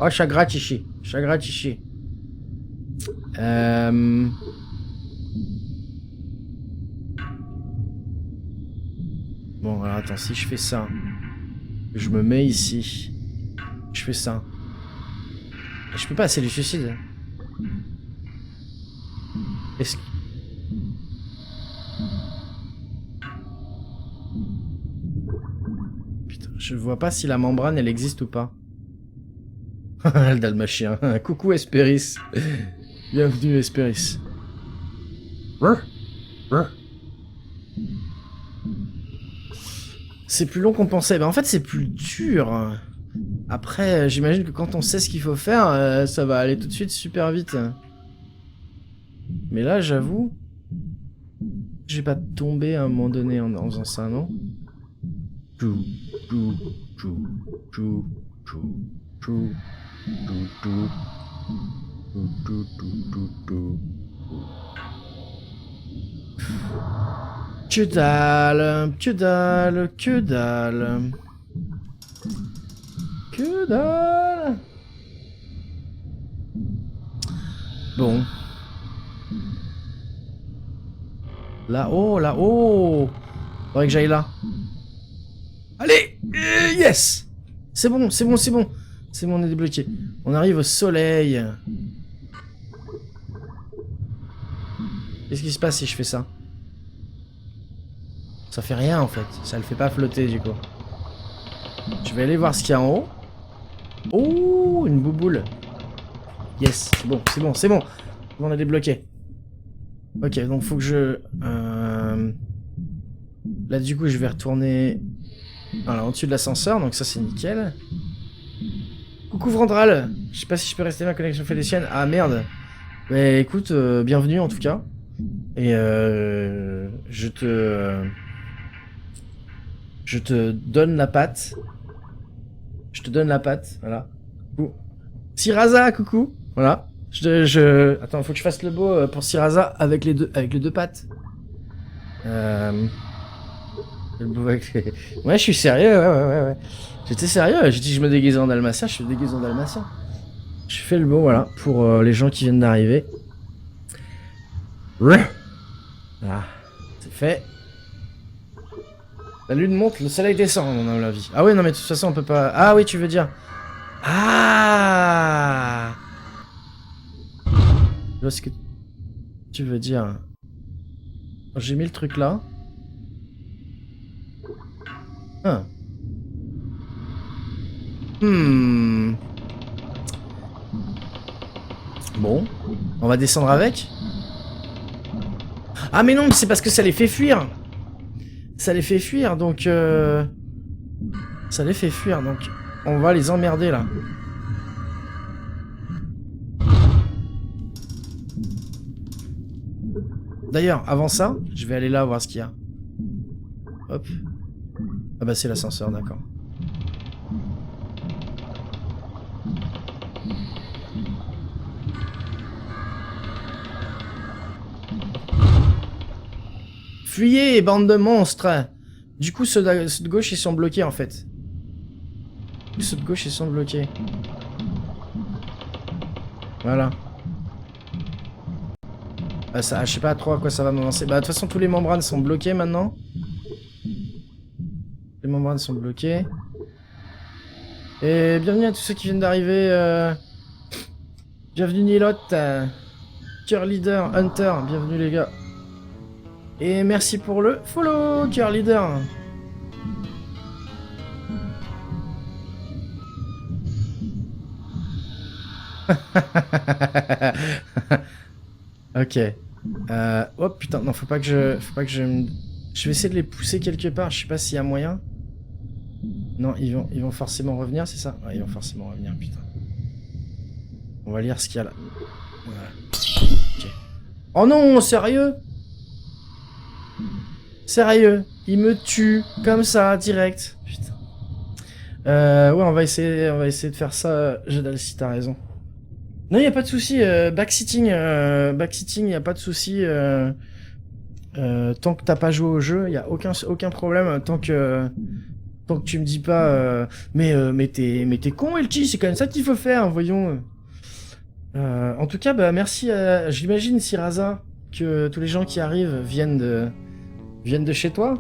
Oh, chagratichi. Chagratichi. Bon, alors attends, si je fais ça, je me mets ici, je fais ça. Je peux pas, c'est du suicide. Est-ce que... Putain, je vois pas si la membrane, elle existe ou pas. Le dalmachien. Coucou Hesperis. Bienvenue Hesperis. C'est plus long qu'on pensait. Ben en fait, c'est plus dur. Après, j'imagine que quand on sait ce qu'il faut faire, ça va aller tout de suite super vite. Mais là, j'avoue, j'ai pas tombé à un moment donné en faisant ça, non? Que dalle, que dalle, que dalle. Que dalle. Bon. Là-haut, là-haut. Faudrait que j'aille là. Allez, yes. C'est bon, c'est bon, c'est bon. C'est bon, on est débloqué. On arrive au soleil. Qu'est-ce qui se passe si je fais ça? Ça fait rien en fait. Ça le fait pas flotter du coup. Je vais aller voir ce qu'il y a en haut. Oh, une bouboule. Yes, c'est bon, c'est bon, c'est bon. On a débloqué. Ok, donc faut que je... Là du coup je vais retourner... Voilà, au-dessus de l'ascenseur, donc ça c'est nickel. Coucou Vrandral. Je sais pas si je peux rester, ma connexion fait des siennes. Ah merde. Mais écoute, bienvenue en tout cas. Et je te donne la patte. Je te donne la patte, voilà. Coucou. Siraza, coucou. Voilà. Attends, faut que je fasse le beau pour Siraza avec les deux pattes. Le Ouais, je suis sérieux, ouais. J'étais sérieux, j'ai dit que je me déguisais en dalmatien, je suis déguisé en dalmatien. Je fais le beau, voilà, pour les gens qui viennent d'arriver. Ah, c'est fait. La lune monte, le soleil descend, à mon avis. Ah ouais, non mais de toute façon, on peut pas... Ah oui, tu veux dire... Ah, je vois ce que tu veux dire. J'ai mis le truc là. Ah. Bon, on va descendre avec. Ah mais non, c'est parce que ça les fait fuir. Ça les fait fuir, donc... Ça les fait fuir, donc... On va les emmerder, là. D'ailleurs, avant ça, je vais aller là voir ce qu'il y a. Hop. Ah bah c'est l'ascenseur, d'accord. Fuyez, bande de monstres! Du coup, ceux de gauche, ils sont bloqués, en fait. Ceux de gauche, ils sont bloqués. Voilà. Ça, je sais pas trop à quoi ça va m'avancer. Bah, de toute façon, tous les membranes sont bloqués, maintenant. Les membranes sont bloquées. Et bienvenue à tous ceux qui viennent d'arriver. Bienvenue Nilot, Cœur Leader, Hunter, bienvenue les gars. Et merci pour le follow, Cœur Leader. Ok. Oh putain, non, faut pas que je... Je vais essayer de les pousser quelque part, je sais pas s'il y a moyen. Non, ils vont forcément revenir, c'est ça? Ouais, ils vont forcément revenir, putain. On va lire ce qu'il y a là. Voilà. Ok. Oh non, sérieux? Sérieux? Il me tue, comme ça, direct. Putain. Ouais, on va essayer de faire ça. Jadal, si t'as raison. Non, y a pas de souci. Backsitting, y a pas de souci. Tant que t'as pas joué au jeu, y a aucun problème. Tant que tu me dis pas, mais t'es con, Elchi, c'est quand même ça qu'il faut faire, voyons. En tout cas, bah merci. J'imagine, Siraza, que tous les gens qui arrivent viennent de chez toi.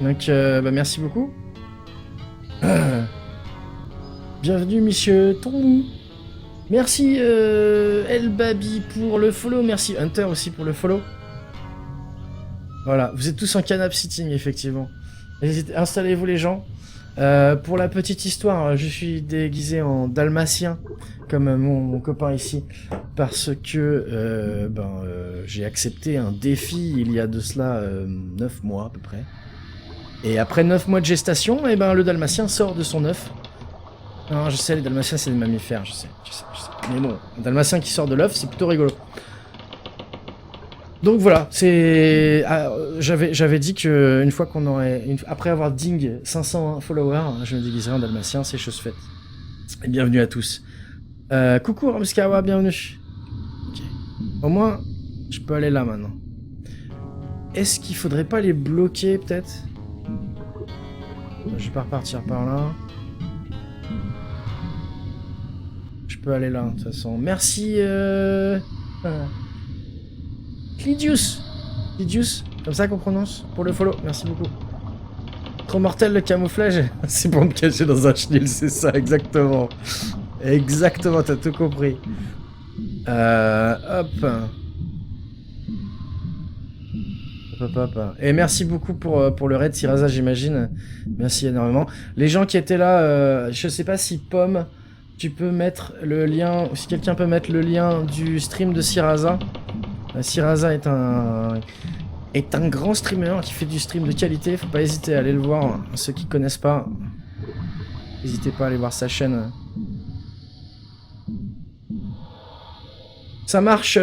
Donc, bah merci beaucoup. Bienvenue, monsieur Tombou. Merci, El Babi pour le follow. Merci, Hunter aussi pour le follow. Voilà, vous êtes tous en canap sitting, effectivement. Installez-vous, les gens. Pour la petite histoire, je suis déguisé en dalmatien, comme mon copain ici, parce que j'ai accepté un défi il y a de cela 9 mois à peu près. Et après 9 mois de gestation, et ben le dalmatien sort de son œuf. Non, je sais, les dalmatiens c'est des mammifères, je sais. Mais bon, un dalmatien qui sort de l'œuf, c'est plutôt rigolo. Donc voilà, c'est... j'avais dit que une fois qu'on aurait... Après avoir ding 500 followers, je me déguiserai en dalmatien, c'est chose faite. Et bienvenue à tous. Coucou Ramskawa, bienvenue. Ok. Au moins, je peux aller là maintenant. Est-ce qu'il faudrait pas les bloquer peut-être? Je vais pas repartir par là. Je peux aller là, de toute façon. Merci, Clidius, comme ça qu'on prononce, pour le follow, merci beaucoup. Trop mortel le camouflage, c'est pour me cacher dans un chenil, c'est ça, exactement. Exactement, t'as tout compris. Hop. Et merci beaucoup pour le raid, Siraza, j'imagine. Merci énormément. Les gens qui étaient là, je sais pas si Pomme, tu peux mettre le lien, ou si quelqu'un peut mettre le lien du stream de Siraza. Siraza est un grand streamer qui fait du stream de qualité, faut pas hésiter à aller le voir, ceux qui connaissent pas, n'hésitez pas à aller voir sa chaîne. Ça marche,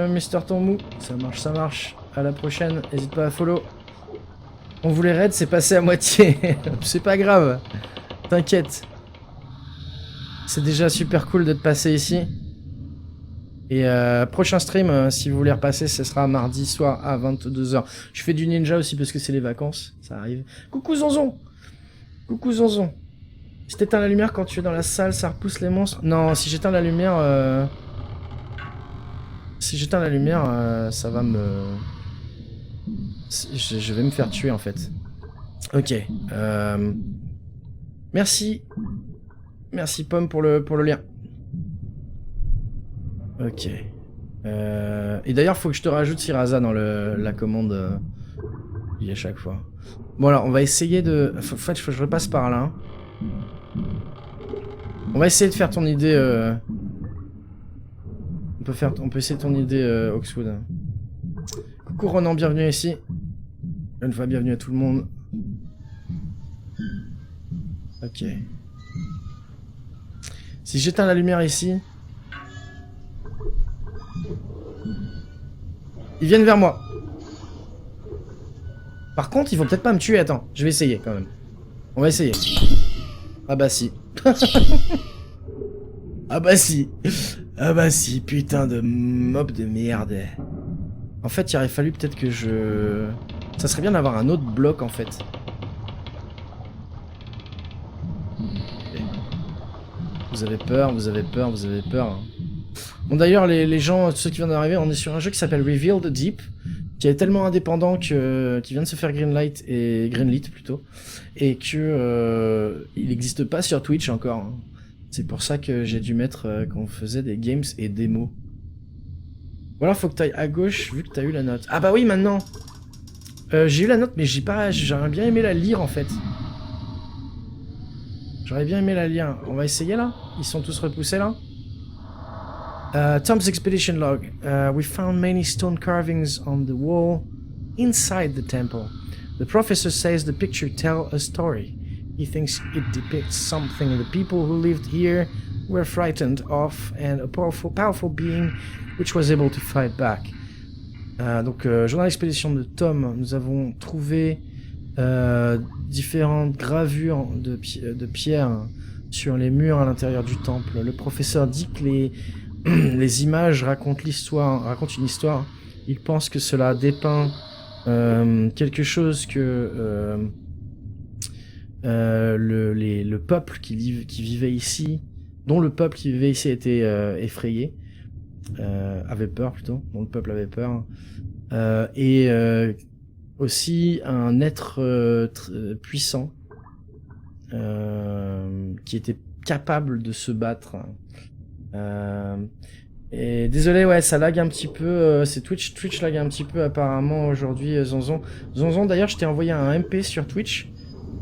Mister Tombou, ça marche, à la prochaine, n'hésite pas à follow. On voulait raid, c'est passé à moitié, c'est pas grave, t'inquiète. C'est déjà super cool de te passer ici. Et prochain stream, si vous voulez repasser, ce sera mardi soir à 22h. Je fais du ninja aussi parce que c'est les vacances, ça arrive. Coucou Zonzon. Coucou Zonzon. Si t'éteins la lumière quand tu es dans la salle, ça repousse les monstres. Non, si j'éteins la lumière... Si j'éteins la lumière, ça va me... Je vais me faire tuer en fait. Ok. Merci. Merci Pomme pour le lien. Ok. Et d'ailleurs, faut que je te rajoute Siraza dans la commande. Il y a chaque fois. Bon alors, on va essayer de... En fait, faut que je repasse par là. On va essayer de faire ton idée... On peut essayer ton idée, Oxwood. Coucou Ronan, bienvenue ici. Une fois, bienvenue à tout le monde. Ok. Si j'éteins la lumière ici... Ils viennent vers moi. Par contre, ils vont peut-être pas me tuer. Attends, je vais essayer quand même. On va essayer. Ah bah si. Ah bah si. Ah bah si, putain de mob de merde. En fait, il aurait fallu peut-être que je... Ça serait bien d'avoir un autre bloc en fait. Vous avez peur, vous avez peur, vous avez peur. Bon d'ailleurs, les gens, ceux qui viennent d'arriver, on est sur un jeu qui s'appelle Revealed Deep, qui est tellement indépendant que qui vient de se faire greenlight et greenlit plutôt, et que il n'existe pas sur Twitch encore. Hein. C'est pour ça que j'ai dû mettre qu'on faisait des games et démos. Ou alors faut que tu ailles à gauche vu que tu as eu la note. Ah bah oui maintenant. J'ai eu la note mais j'aurais bien aimé la lire en fait. J'aurais bien aimé la lire. On va essayer là. Ils sont tous repoussés là. Tom's expedition log. We found many stone carvings on the wall inside the temple. The professor says the picture tell a story. He thinks it depicts something the people who lived here were frightened of and a powerful being which was able to fight back. Donc, journal d'expédition de Tom, nous avons trouvé différentes gravures de pierre sur les murs à l'intérieur du temple. Le professeur dit que les images racontent une histoire. Il pense que cela dépeint quelque chose que le peuple qui vivait ici, dont le peuple qui vivait ici était effrayé, avait peur plutôt, dont le peuple avait peur, et aussi un être puissant qui était capable de se battre. Et désolé, ouais, ça lag un petit peu, c'est Twitch lag un petit peu apparemment aujourd'hui, Zonzon. Zonzon, d'ailleurs, je t'ai envoyé un MP sur Twitch.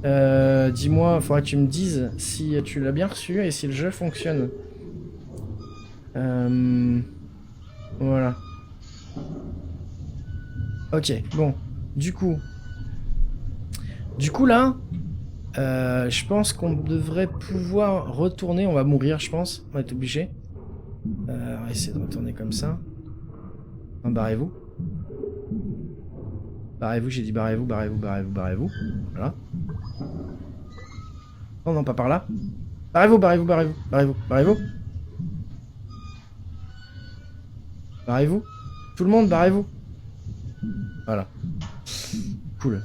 Dis-moi, il faudra que tu me dises si tu l'as bien reçu et si le jeu fonctionne. Voilà. Ok, bon. Du coup là, je pense qu'on devrait pouvoir retourner. On va mourir, je pense. On va être obligé. On va essayer de retourner comme ça. Barrez-vous. Barrez-vous, j'ai dit barrez-vous, barrez-vous, barrez-vous, barrez-vous. Voilà. Non, non, pas par là. Barrez-vous, barrez-vous, barrez-vous, barrez-vous, barrez-vous. Barrez-vous. Tout le monde, barrez-vous. Voilà. Cool.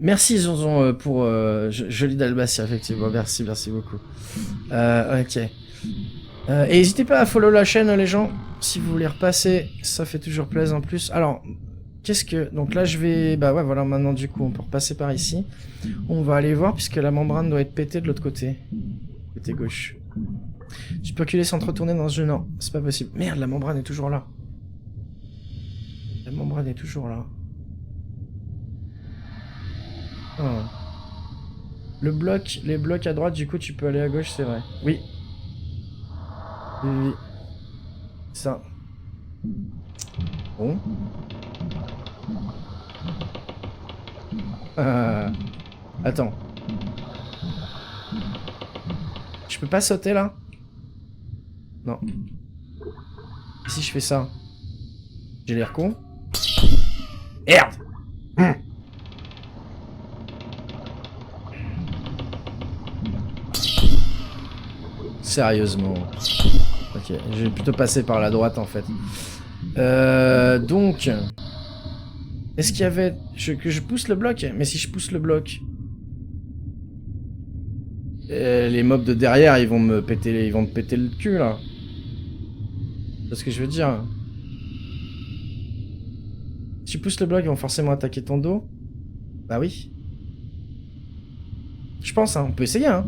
Merci Zonzon pour joli d'Albacia, effectivement. Merci beaucoup. Ok. Et n'hésitez pas à follow la chaîne, les gens, si vous voulez repasser, ça fait toujours plaisir en plus. Alors, qu'est-ce que... Donc là, je vais... Bah ouais, voilà, maintenant, du coup, on peut repasser par ici. On va aller voir, puisque la membrane doit être pétée de l'autre côté. Côté gauche. Tu peux reculer sans te retourner dans ce jeu? Non, c'est pas possible. Merde, la membrane est toujours là. La membrane est toujours là. Oh. Les blocs à droite, du coup, tu peux aller à gauche, c'est vrai. Oui. Oui. Ça. Bon. Attends. Je peux pas sauter là? Non. Et si je fais ça? J'ai l'air con? Merde! sérieusement. Ok, je vais plutôt passer par la droite en fait. Donc... Est-ce qu'il y avait... que je pousse le bloc? Mais si je pousse le bloc... les mobs de derrière, ils vont me péter le cul, là. C'est ce que je veux dire. Si tu pousses le bloc, ils vont forcément attaquer ton dos. Bah oui. Je pense, hein. On peut essayer, hein.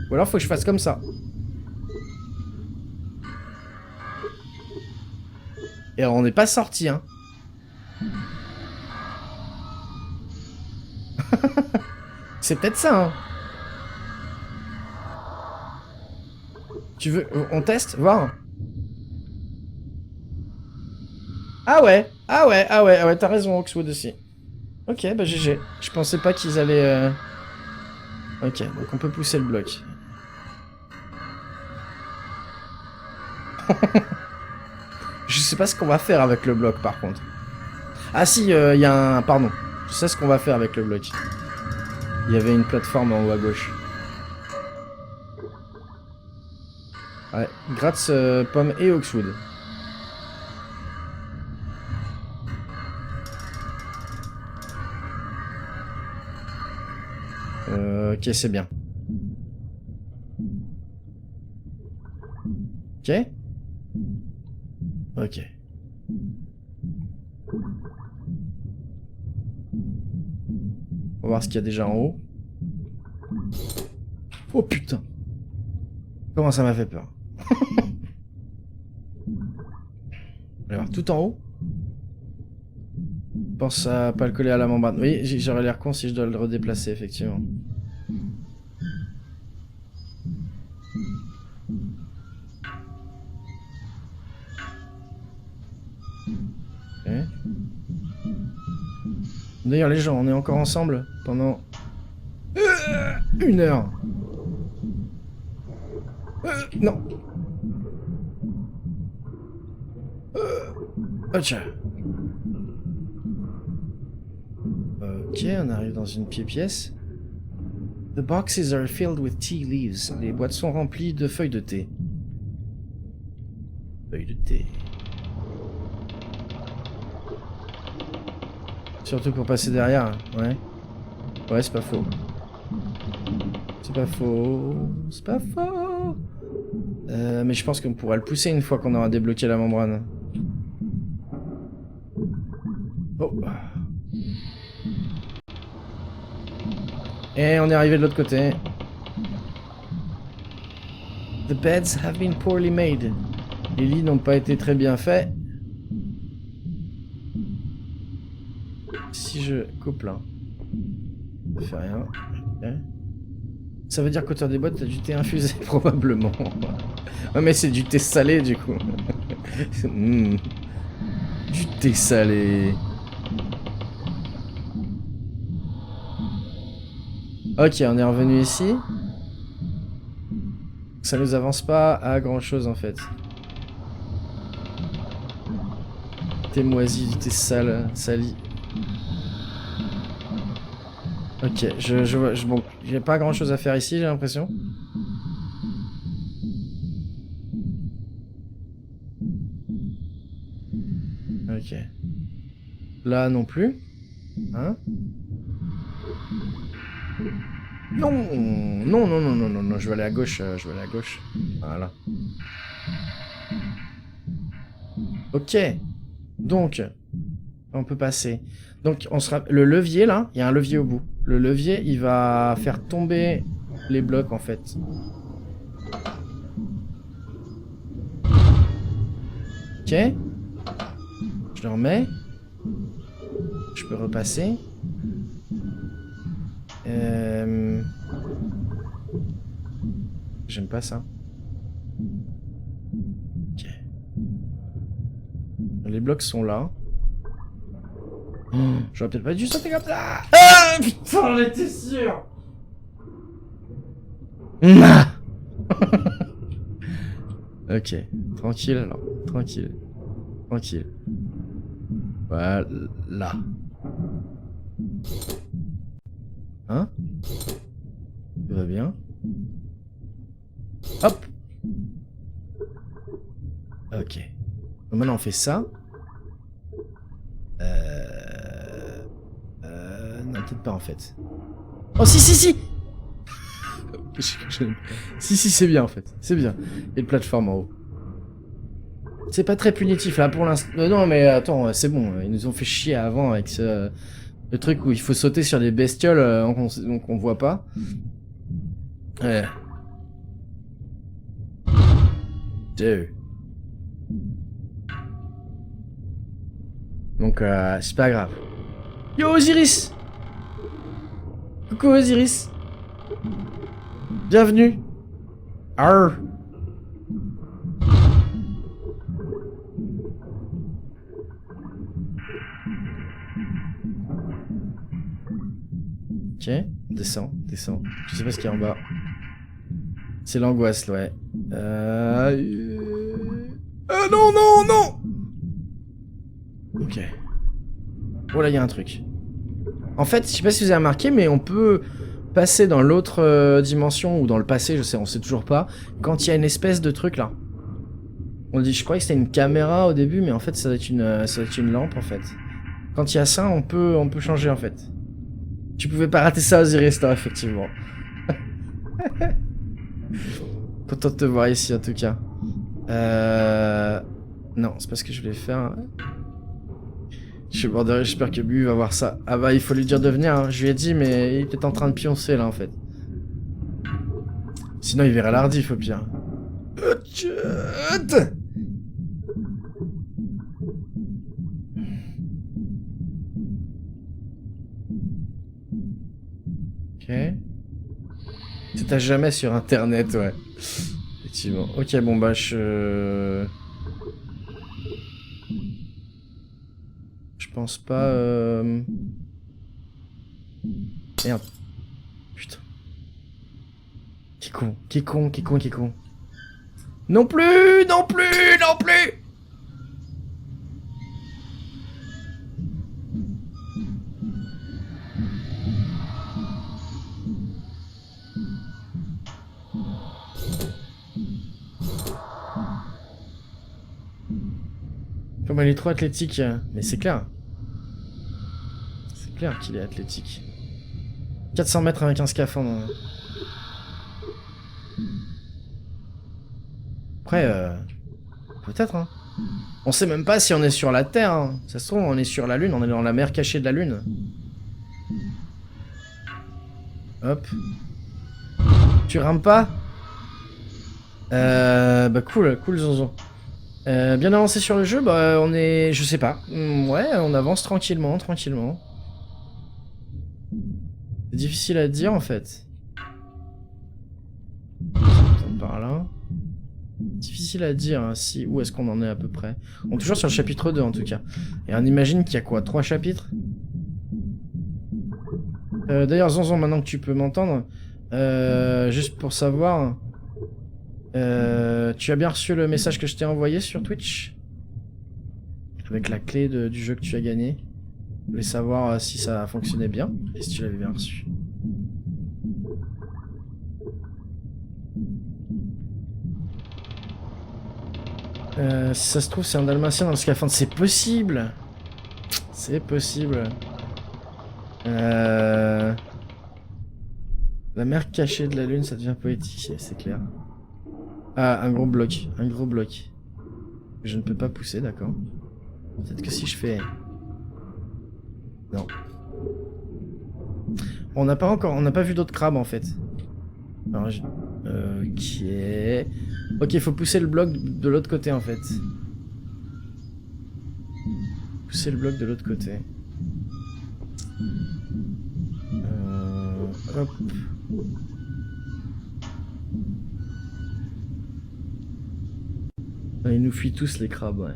Ou alors, faut que je fasse comme ça. Et alors, on n'est pas sorti, hein. C'est peut-être ça, hein. Tu veux... On teste? Voir. Ah ouais. Ah ouais, ah ouais, ah ouais, t'as raison, Oxwood aussi. Ok, bah GG. Je pensais pas qu'ils allaient... Ok, donc on peut pousser le bloc. Je sais pas ce qu'on va faire avec le bloc, par contre. Ah si, il y a un... Pardon. Je sais ce qu'on va faire avec le bloc. Il y avait une plateforme en haut à gauche. Ouais, Gratz, Pomme et Oxwood. Ok, c'est bien. Ok. Ok. On va voir ce qu'il y a déjà en haut. Oh putain. Comment ça m'a fait peur. On va voir tout en haut. Pense à pas le coller à la membrane. Oui, j'aurais l'air con si je dois le redéplacer, effectivement. Okay. D'ailleurs, les gens, on est encore ensemble pendant 1 heure. Non. Ok, on arrive dans une pièce. The boxes are filled with tea leaves. Les boîtes sont remplies de feuilles de thé. Feuilles de thé. Surtout pour passer derrière, ouais. Ouais, c'est pas faux. C'est pas faux. C'est pas faux. Mais je pense qu'on pourra le pousser une fois qu'on aura débloqué la membrane. Oh. Et on est arrivé de l'autre côté. The beds have been poorly made. Les lits n'ont pas été très bien faits. Si je coupe là, ça fait rien. Okay. Ça veut dire qu'auteur des boîtes, t'as du thé infusé, probablement. Ouais, mais c'est du thé salé, du coup. Du thé salé. Ok, on est revenu ici. Ça nous avance pas à grand chose, en fait. Thé moisi, du thé sali. Ok, bon, j'ai pas grand chose à faire ici, j'ai l'impression. Ok. Là non plus. Hein? Non, non, non, non, non, non, non, je vais aller à gauche, je vais aller à gauche. Voilà. Ok. Donc, on peut passer. Donc, on sera... Le levier, là, il y a un levier au bout. Le levier, il va faire tomber les blocs, en fait. Ok. Je le remets. Je peux repasser. J'aime pas ça. Ok. Les blocs sont là. J'aurais peut-être pas dû sauter comme ça. Ah putain, j'étais sûr. Ok, tranquille alors, tranquille, tranquille. Voilà. Hein? Tout va bien. Hop. Ok. Donc maintenant on fait ça. Non, peut-être pas en fait. Oh si si si. Si si c'est bien en fait. C'est bien. Et une plateforme en haut. C'est pas très punitif là pour l'instant. Non mais attends, c'est bon. Ils nous ont fait chier avant avec le truc où il faut sauter sur des bestioles donc on voit pas. Ouais. Deux. Donc c'est pas grave. Yo Osiris. Coucou Osiris. Bienvenue. Arr. Ok, descend. Je sais pas ce qu'il y a en bas. C'est l'angoisse, ouais. Non. Ok. Oh là, il y a un truc. En fait, je sais pas si vous avez remarqué, mais on peut passer dans l'autre dimension ou dans le passé, je sais, on sait toujours pas. Quand il y a une espèce de truc là. On dit, je croyais que c'était une caméra au début, mais en fait, ça doit être une lampe en fait. Quand il y a ça, on peut changer en fait. Tu pouvais pas rater ça, Osiris, toi, effectivement. Content de te voir ici, en tout cas. Non, c'est pas ce que je voulais faire. Je suis borderé, j'espère que Bu va voir ça. Ah bah, il faut lui dire de venir, hein. Je lui ai dit, mais il était en train de pioncer, là, en fait. Sinon, il verra l'ardif, au pire. Ok. C'est à jamais sur internet, ouais. Effectivement. Ok, bon bah je pense pas... Merde. Putain. Qui con. Non plus. Comme elle est trop athlétique. Mais c'est clair. C'est clair qu'il est athlétique. 400 mètres avec un scaphandre. Après, peut-être, hein. On sait même pas si on est sur la Terre, hein. Ça se trouve, on est sur la Lune, on est dans la mer cachée de la Lune. Hop. Tu rames pas? Bah cool Zonzon. Bien avancé sur le jeu, bah on est... Je sais pas. Ouais, on avance tranquillement. C'est difficile à dire en fait. Par là. Difficile à dire hein, si... Où est-ce qu'on en est à peu près. On est toujours sur le chapitre 2 en tout cas. Et on imagine qu'il y a quoi, 3 chapitres? D'ailleurs Zonzon, maintenant que tu peux m'entendre, juste pour savoir... tu as bien reçu le message que je t'ai envoyé sur Twitch? Avec la clé du jeu que tu as gagné. Je voulais savoir si ça fonctionnait bien et si tu l'avais bien reçu. Si ça se trouve, c'est un dalmatien dans le scaphandre. C'est possible! C'est possible. La mer cachée de la lune, ça devient poétique, c'est clair. Ah, un gros bloc. Je ne peux pas pousser, d'accord. Peut-être que si je fais... Non. On n'a pas vu d'autres crabes en fait. Alors, ok. Ok, faut pousser le bloc de l'autre côté en fait. Pousser le bloc de l'autre côté. Hop. Ils nous fuient tous les crabes, ouais.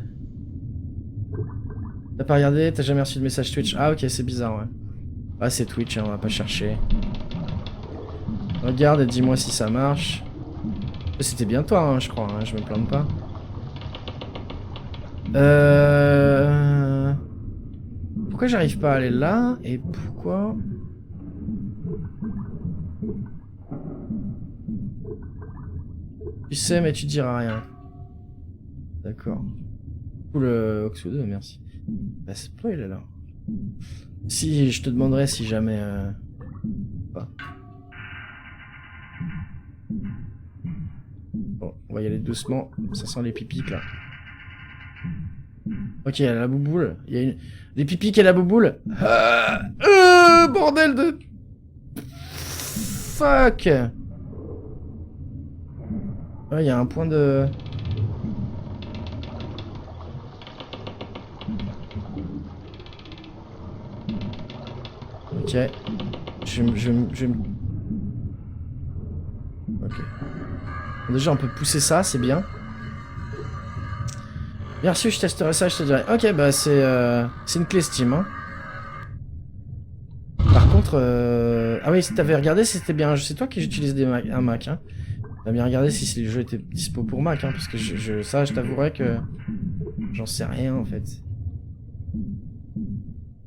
T'as pas regardé? T'as jamais reçu de message Twitch? Ah ok, c'est bizarre, ouais. Ah c'est Twitch, hein, on va pas chercher. Regarde et dis-moi si ça marche. C'était bien toi, hein, je crois, hein, je me plante pas. Pourquoi j'arrive pas à aller là? Et pourquoi... Tu sais, mais tu diras rien. D'accord. Cool, Oxo2, merci. Bah, c'est pas, il est là. Si, je te demanderai si jamais... Pas. Bon, on va y aller doucement. Ça sent les pipiques, là. Ok, il y a la bouboule. Il y a une... Des pipiques et la bouboule. Bordel de... Fuck. Ouais, il y a un point de... Ok. Je... Ok. Déjà, on peut pousser ça, c'est bien. Bien reçu, je testerai ça, je te dirai. Ok, bah c'est une clé Steam. Hein. Par contre... Ah oui, si t'avais regardé, c'était bien... C'est toi qui utilise un Mac, hein. T'as bien regardé si le jeu était dispo pour Mac, hein, parce que ça, je t'avouerais que... J'en sais rien, en fait.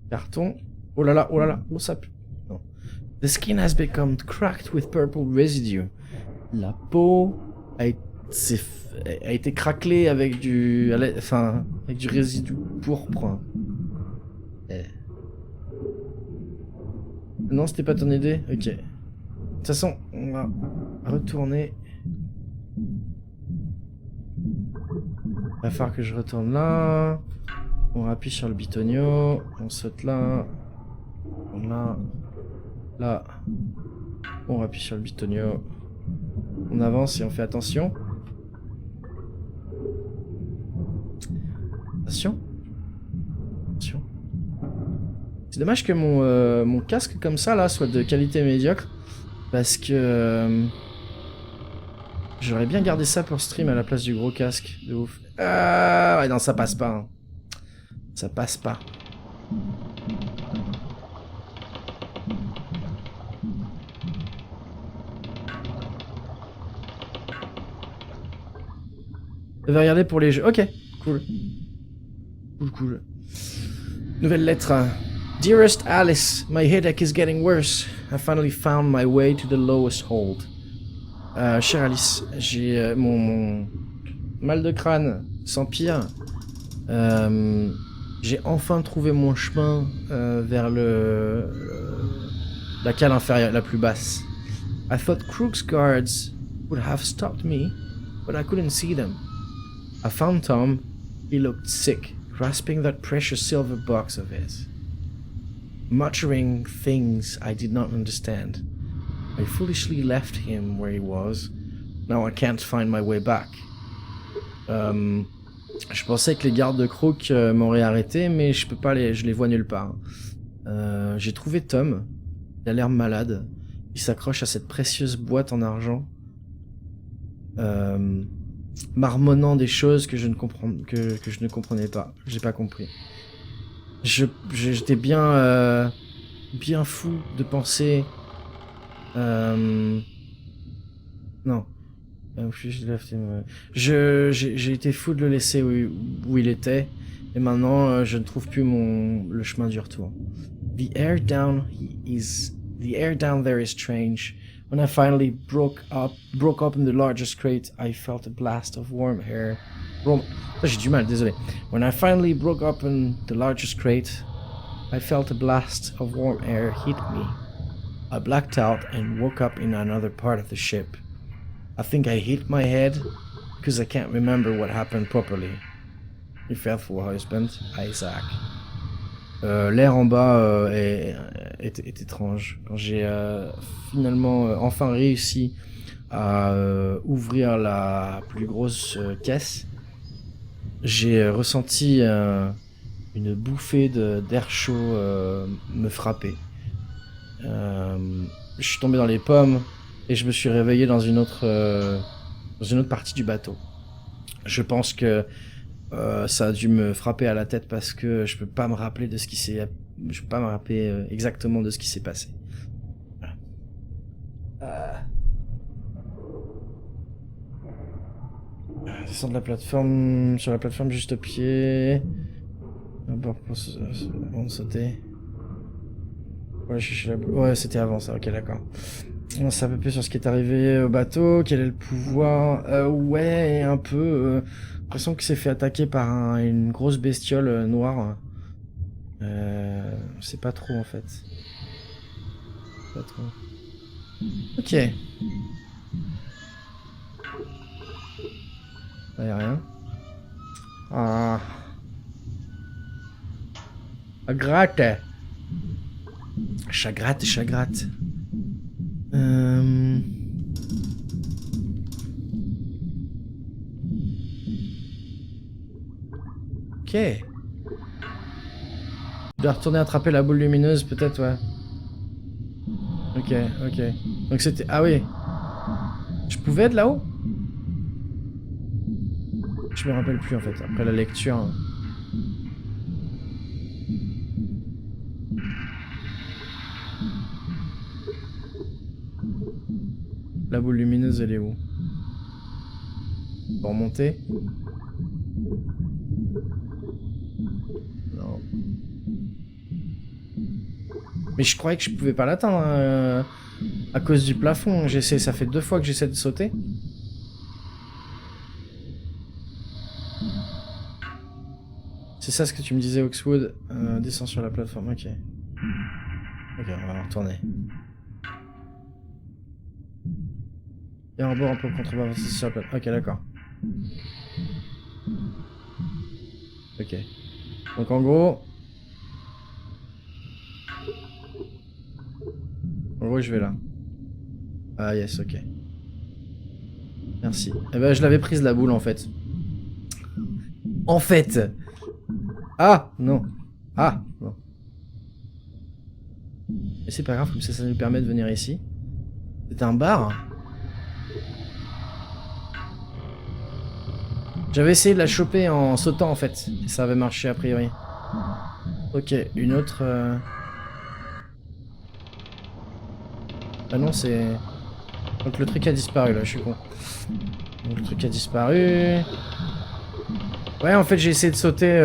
Carton. Oh là là, oh ça pue. Non. The skin has become cracked with purple residue. La peau a été craquelée avec du... Enfin, avec du résidu pourpre. Non, c'était pas ton idée? Ok. De toute façon, on va retourner. Il va falloir que je retourne là. On appuie sur le bitonio. On saute là. Là. Là. On appuie sur le bitonio. On avance et on fait attention. Attention. Attention. C'est dommage que mon casque comme ça là soit de qualité médiocre. Parce que... j'aurais bien gardé ça pour stream à la place du gros casque. De ouf. Ah ouais, non, ça passe pas. Hein. Ça passe pas. Je vais regarder pour les jeux. Ok, cool. Cool. Nouvelle lettre. Dearest Alice, my headache is getting worse. I finally found my way to the lowest hold. Chère Alice, j'ai mon mal de crâne s'empire. J'ai enfin trouvé mon chemin vers la cale inférieure, la plus basse. I thought Crook's guards would have stopped me, but I couldn't see them. I found Tom. He looked sick, grasping that precious silver box of his, muttering things I did not understand. I foolishly left him where he was. Now I can't find my way back. Je pensais que les gardes de Crook m'auraient arrêté, mais je peux pas je les vois nulle part. J'ai trouvé Tom. Il a l'air malade. Il s'accroche à cette précieuse boîte en argent. Marmonnant des choses que je ne comprenais pas. J'ai pas compris. J'étais bien fou de penser... Non. J'ai été fou de le laisser où il était. Et maintenant, je ne trouve plus le chemin du retour. The air down there is strange. When I finally broke open the largest crate, I felt a blast of warm air. J'ai du mal, désolé. When I finally broke open the largest crate, I felt a blast of warm air hit me. I blacked out and woke up in another part of the ship. I think I hit my head because I can't remember what happened properly. Your faithful husband, Isaac. L'air en bas est étrange. Quand j'ai finalement enfin réussi à ouvrir la plus grosse caisse, j'ai ressenti une bouffée d'air chaud me frapper. Je suis tombé dans les pommes et je me suis réveillé dans une autre partie du bateau. Je pense que ça a dû me frapper à la tête parce que je peux pas me rappeler exactement de ce qui s'est passé. Voilà. Descendre de la plateforme, sur la plateforme juste au pied. D'abord pour sauter. Ouais, c'était avant ça, ok d'accord. On sait à peu près sur ce qui est arrivé au bateau, quel est le pouvoir. Ouais, un peu. L'impression qu'il s'est fait attaquer par une grosse bestiole noire. On sait pas trop en fait. Pas trop. Ok. Là y'a rien. Ah. Ah, gratte. Chat gratte, chat gratte. Ok. Je dois retourner attraper la boule lumineuse, peut-être, ouais. Ok, ok. Donc c'était... Ah oui. Je pouvais être là-haut? Je me rappelle plus, en fait, après la lecture. La boule lumineuse, elle est où? Pour monter? Non. Mais je croyais que je pouvais pas l'atteindre à cause du plafond. J'essaie, ça fait 2 fois que j'essaie de sauter. C'est ça ce que tu me disais, Oxwood. Descends sur la plateforme, ok. Ok, on va retourner. Il y a un bord un peu contrebalancé sur la plateforme. Ok, d'accord. Ok. Donc en gros... je vais là. Ah yes, ok. Merci. Eh ben je l'avais prise la boule en fait. En fait. Ah non. Ah non. Mais c'est pas grave, comme ça nous permet de venir ici. C'est un bar. J'avais essayé de la choper en sautant en fait. Et ça avait marché a priori. Ok, une autre... Ah non, c'est... Donc le truc a disparu là, je suis con. Donc le truc a disparu. Ouais, en fait j'ai essayé de sauter,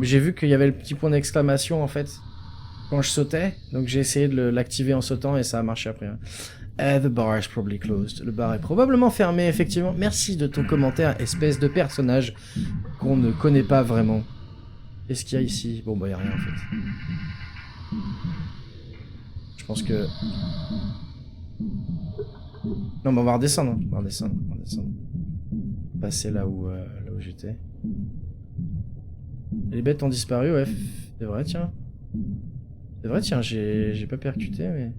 j'ai vu qu'il y avait le petit point d'exclamation en fait. Quand je sautais, donc j'ai essayé de l'activer en sautant et ça a marché après. The bar is probably closed. Le bar est probablement fermé, effectivement. Merci de ton commentaire, espèce de personnage qu'on ne connaît pas vraiment. Qu'est-ce qu'il y a ici? Bon bah y a rien en fait. Je pense que... Non, mais on va redescendre. On va redescendre. On va redescendre. Passer là où j'étais. Les bêtes ont disparu, ouais. C'est vrai, tiens. C'est vrai, tiens, j'ai pas percuté, mais...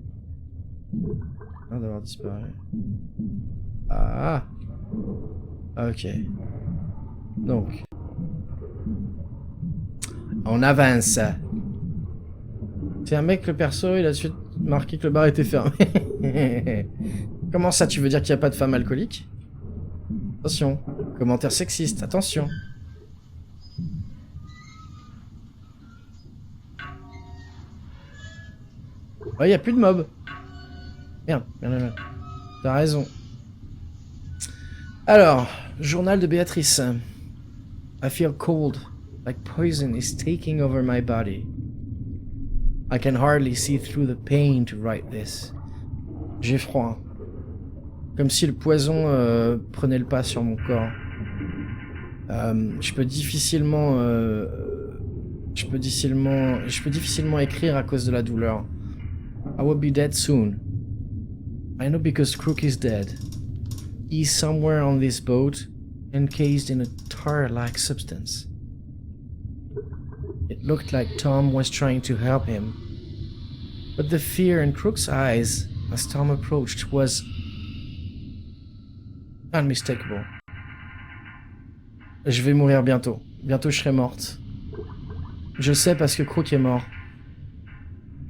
Ah, d'avoir disparu. Ah. Ok. Donc. On avance. C'est un mec, le perso, il a su marqué que le bar était fermé. Comment ça, tu veux dire qu'il n'y a pas de femme alcoolique? Attention. Commentaire sexiste, attention. Ouais, il n'y a plus de mobs. Merde, merde, merde. T'as raison. Alors, journal de Béatrice. I feel cold, like poison is taking over my body. I can hardly see through the pain to write this. J'ai froid. Comme si le poison prenait le pas sur mon corps. Je peux difficilement écrire à cause de la douleur. I will be dead soon. I know because Crook is dead. He's somewhere on this boat, encased in a tar-like substance. It looked like Tom was trying to help him. But the fear in Crook's eyes as Tom approached was unmistakable. Je vais mourir bientôt. Bientôt je serai morte. Je le sais parce que Crook est mort.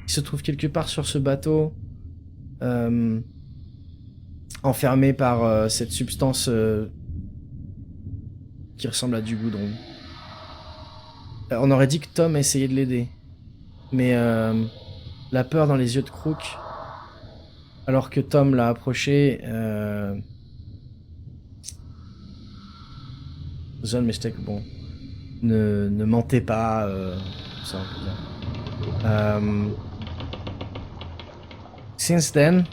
Il se trouve quelque part sur ce bateau, enfermé par cette substance qui ressemble à du goudron. On aurait dit que Tom essayait de l'aider. Mais la peur dans les yeux de Crook, alors que Tom l'a approché... Zone mistake, bon. Ne mentez pas, ça on peut dire. Since then,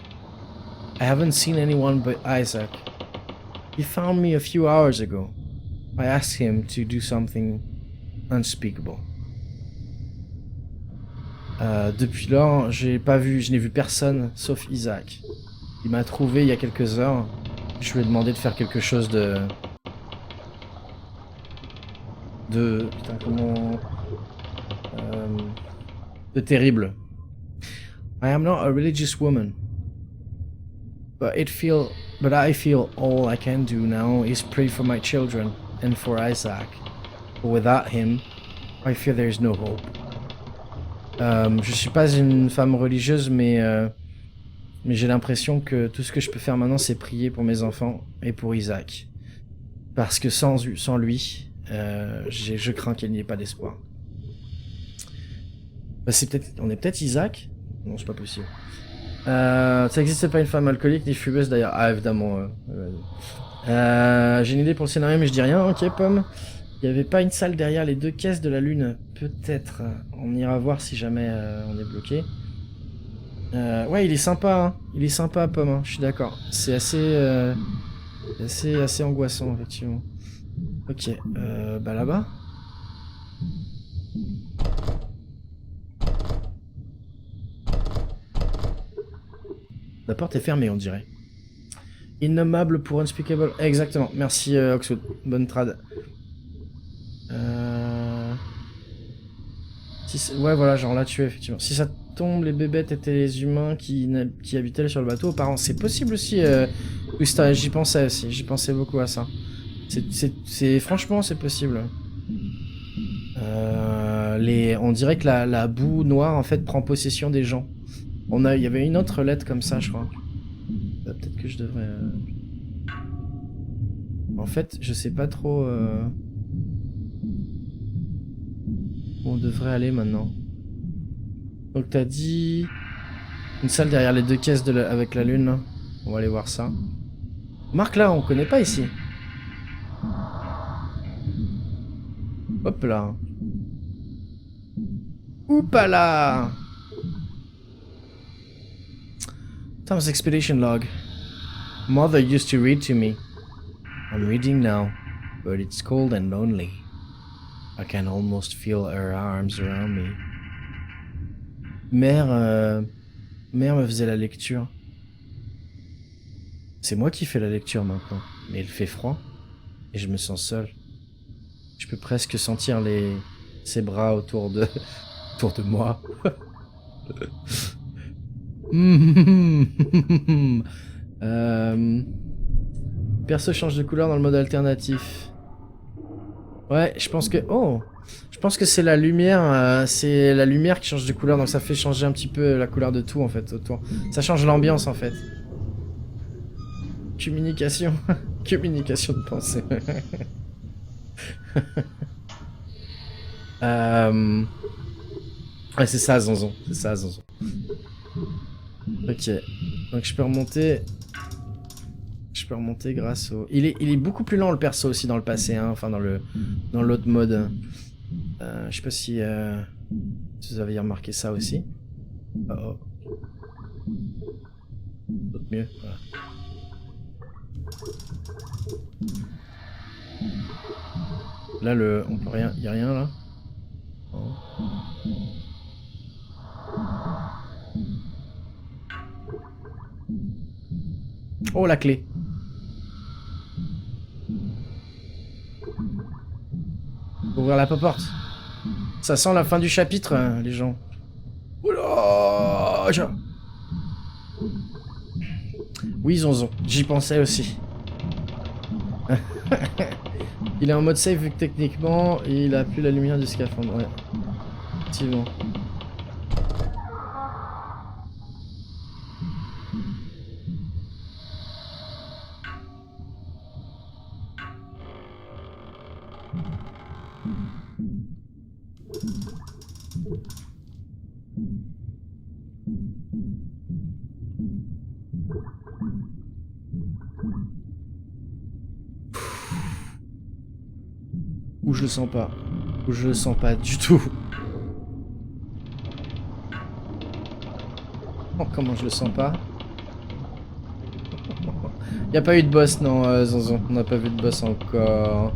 I haven't seen anyone but Isaac. He found me a few hours ago. I asked him to do something unspeakable. Depuis lors, je n'ai vu personne sauf Isaac. Il m'a trouvé il y a quelques heures. Je lui ai demandé de faire quelque chose putain, comment... de terrible. I am not a religious woman. But I feel all I can do now is pray for my children and for Isaac. But without him, I fear there is no hope. Je suis pas une femme religieuse, mais j'ai l'impression que tout ce que je peux faire maintenant, c'est prier pour mes enfants et pour Isaac. Parce que sans lui, je crains qu'il n'y ait pas d'espoir. Bah, on est peut-être Isaac? Non, c'est pas possible. Ça n'existe pas une femme alcoolique ni fumeuse d'ailleurs. Ah, évidemment. J'ai une idée pour le scénario, mais je dis rien. Ok, Pomme. Il n'y avait pas une salle derrière les 2 caisses de la lune? Peut-être. On ira voir si jamais on est bloqué. Ouais, il est sympa. Hein. Il est sympa, Pomme. Hein. Je suis d'accord. C'est assez angoissant, effectivement. Ok. Bah là-bas. La porte est fermée, on dirait. Innommable pour unspeakable. Exactement. Merci, Oxwood. Bonne trad. Ouais, voilà, genre là, tu es, effectivement. Si ça tombe, les bébêtes étaient les humains qui habitaient sur le bateau auparavant. C'est possible aussi, j'y pensais aussi. J'y pensais beaucoup à ça. Franchement, c'est possible. On dirait que la boue noire, en fait, prend possession des gens. Il y avait une autre lettre comme ça, je crois. Peut-être que je devrais... En fait, je sais pas trop... où on devrait aller maintenant. Donc t'as dit... Une salle derrière les 2 caisses avec la lune. Là. On va aller voir ça. Marc, là, on connaît pas ici. Hop là. Oupa là. Tom's expedition log. Mother used to read to me. I'm reading now, but it's cold and lonely. I can almost feel her arms around me. Mère me faisait la lecture. C'est moi qui fais la lecture maintenant, mais il fait froid et je me sens seul. Je peux presque sentir ses bras autour de moi. Perso change de couleur dans le mode alternatif. Ouais, je pense que... Oh, je pense que c'est la lumière qui change de couleur, donc ça fait changer un petit peu la couleur de tout en fait autour. Ça change l'ambiance en fait. Communication. Communication de pensée. Ouais, c'est ça, Zonzon. C'est ça, Zonzon. Ok. Donc je peux remonter. Je peux remonter grâce au... Il est beaucoup plus lent le perso aussi dans le passé, hein. Enfin dans l'autre mode. Je sais pas si vous avez remarqué ça aussi. Oh oh. D'autres mieux. Voilà. Là on peut rien. Y a rien là. Oh. Oh la clé. Ouvrir la porte. Ça sent la fin du chapitre, hein, les gens. Oula. Oui, Zonzon, j'y pensais aussi. Il est en mode save vu que techniquement il a plus la lumière du scaphandre. Ouais. Effectivement. Ou je le sens pas. Ou je le sens pas du tout. Oh, comment je le sens pas? Y a pas eu de boss, non, Zonzon. On n'a pas vu de boss encore.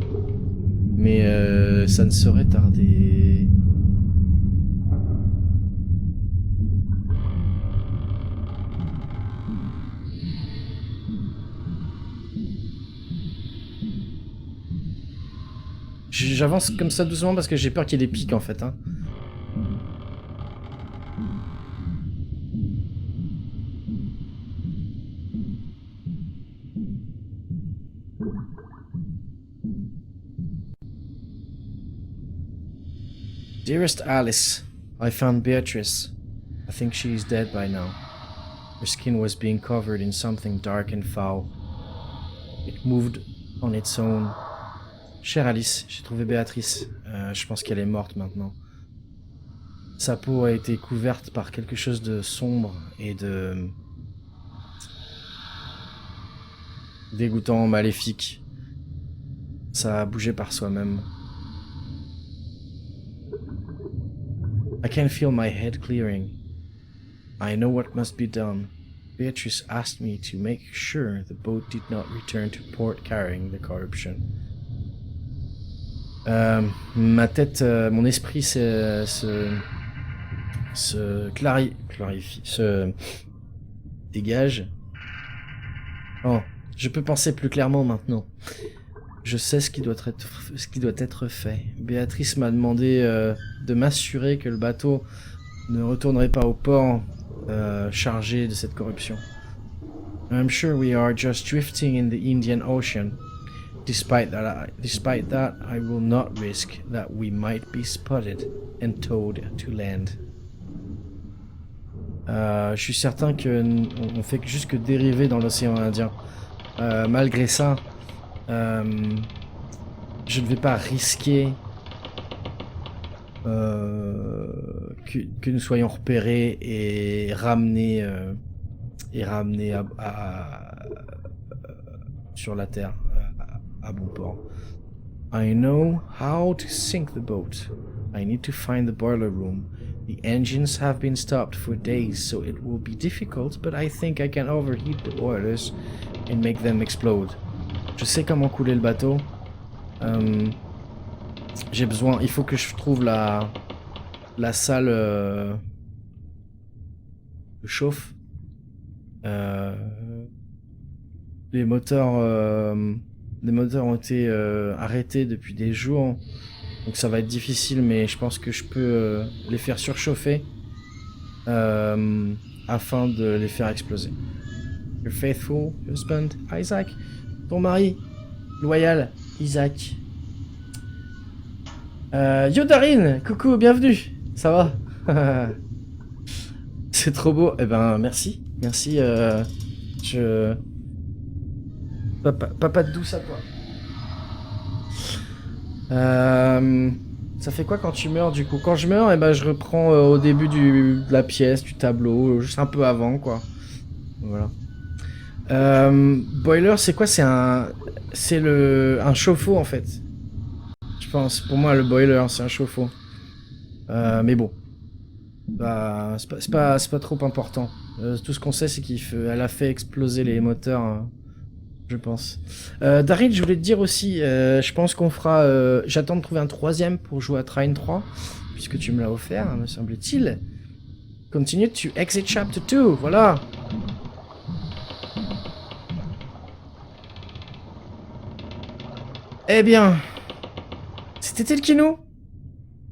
Mais ça ne saurait tarder. J'avance comme ça doucement parce que j'ai peur qu'il y ait des pics en fait. Hein. Dearest Alice, I found Beatrice. I think she is dead by now. Her skin was being covered in something dark and foul. It moved on its own. Chère Alice, j'ai trouvé Béatrice. Je pense qu'elle est morte maintenant. Sa peau a été couverte par quelque chose de sombre et de... dégoûtant, maléfique. Ça a bougé par soi-même. I can feel my head clearing. I know what must be done. Beatrice asked me to make sure the boat did not return to port carrying the corruption. Ma tête, mon esprit se clarifie, se dégage. Oh, je peux penser plus clairement maintenant. Je sais ce qui doit être fait. Béatrice m'a demandé de m'assurer que le bateau ne retournerait pas au port chargé de cette corruption. I'm sure we are just drifting in the Indian Ocean. Despite that, I will not risk that we might be spotted and towed to land. Je suis certain que on fait juste que dériver dans l'océan Indien. Malgré ça, je ne vais pas risquer que nous soyons repérés et ramenés sur la terre à bon port. I know how to sink the boat. I need to find the boiler room. The engines have been stopped for days, so it will be difficult, but I think I can overheat the boilers and make them explode. Je sais comment couler le bateau. J'ai besoin... Il faut que je trouve la salle de chauffe. Les moteurs ont été arrêtés depuis des jours. Donc ça va être difficile, mais je pense que je peux les faire surchauffer afin de les faire exploser. Your faithful husband, Isaac. Ton mari, loyal, Isaac. Yo Darin, coucou, bienvenue. Ça va? C'est trop beau. Eh ben, merci. Merci. Papa de douce à toi. Ça fait quoi quand tu meurs du coup? Quand je meurs, eh ben, je reprends au début de la pièce, du tableau, juste un peu avant quoi. Voilà. Boiler, c'est quoi? C'est un chauffe-eau en fait. Je pense. Pour moi, le boiler, c'est un chauffe-eau. Mais bon, bah, c'est pas trop important. Tout ce qu'on sait, c'est qu'elle a fait exploser les moteurs. Hein. Je pense. Daryl, je voulais te dire aussi, je pense qu'on fera... J'attends de trouver un troisième pour jouer à Trine 3, puisque tu me l'as offert, me semble-t-il. Continue to exit chapter 2, voilà. Eh bien, c'était Telkino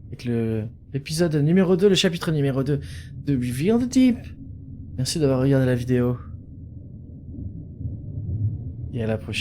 avec l'épisode numéro 2, le chapitre numéro 2 de Reveal the Deep. Merci d'avoir regardé la vidéo. Et à la prochaine.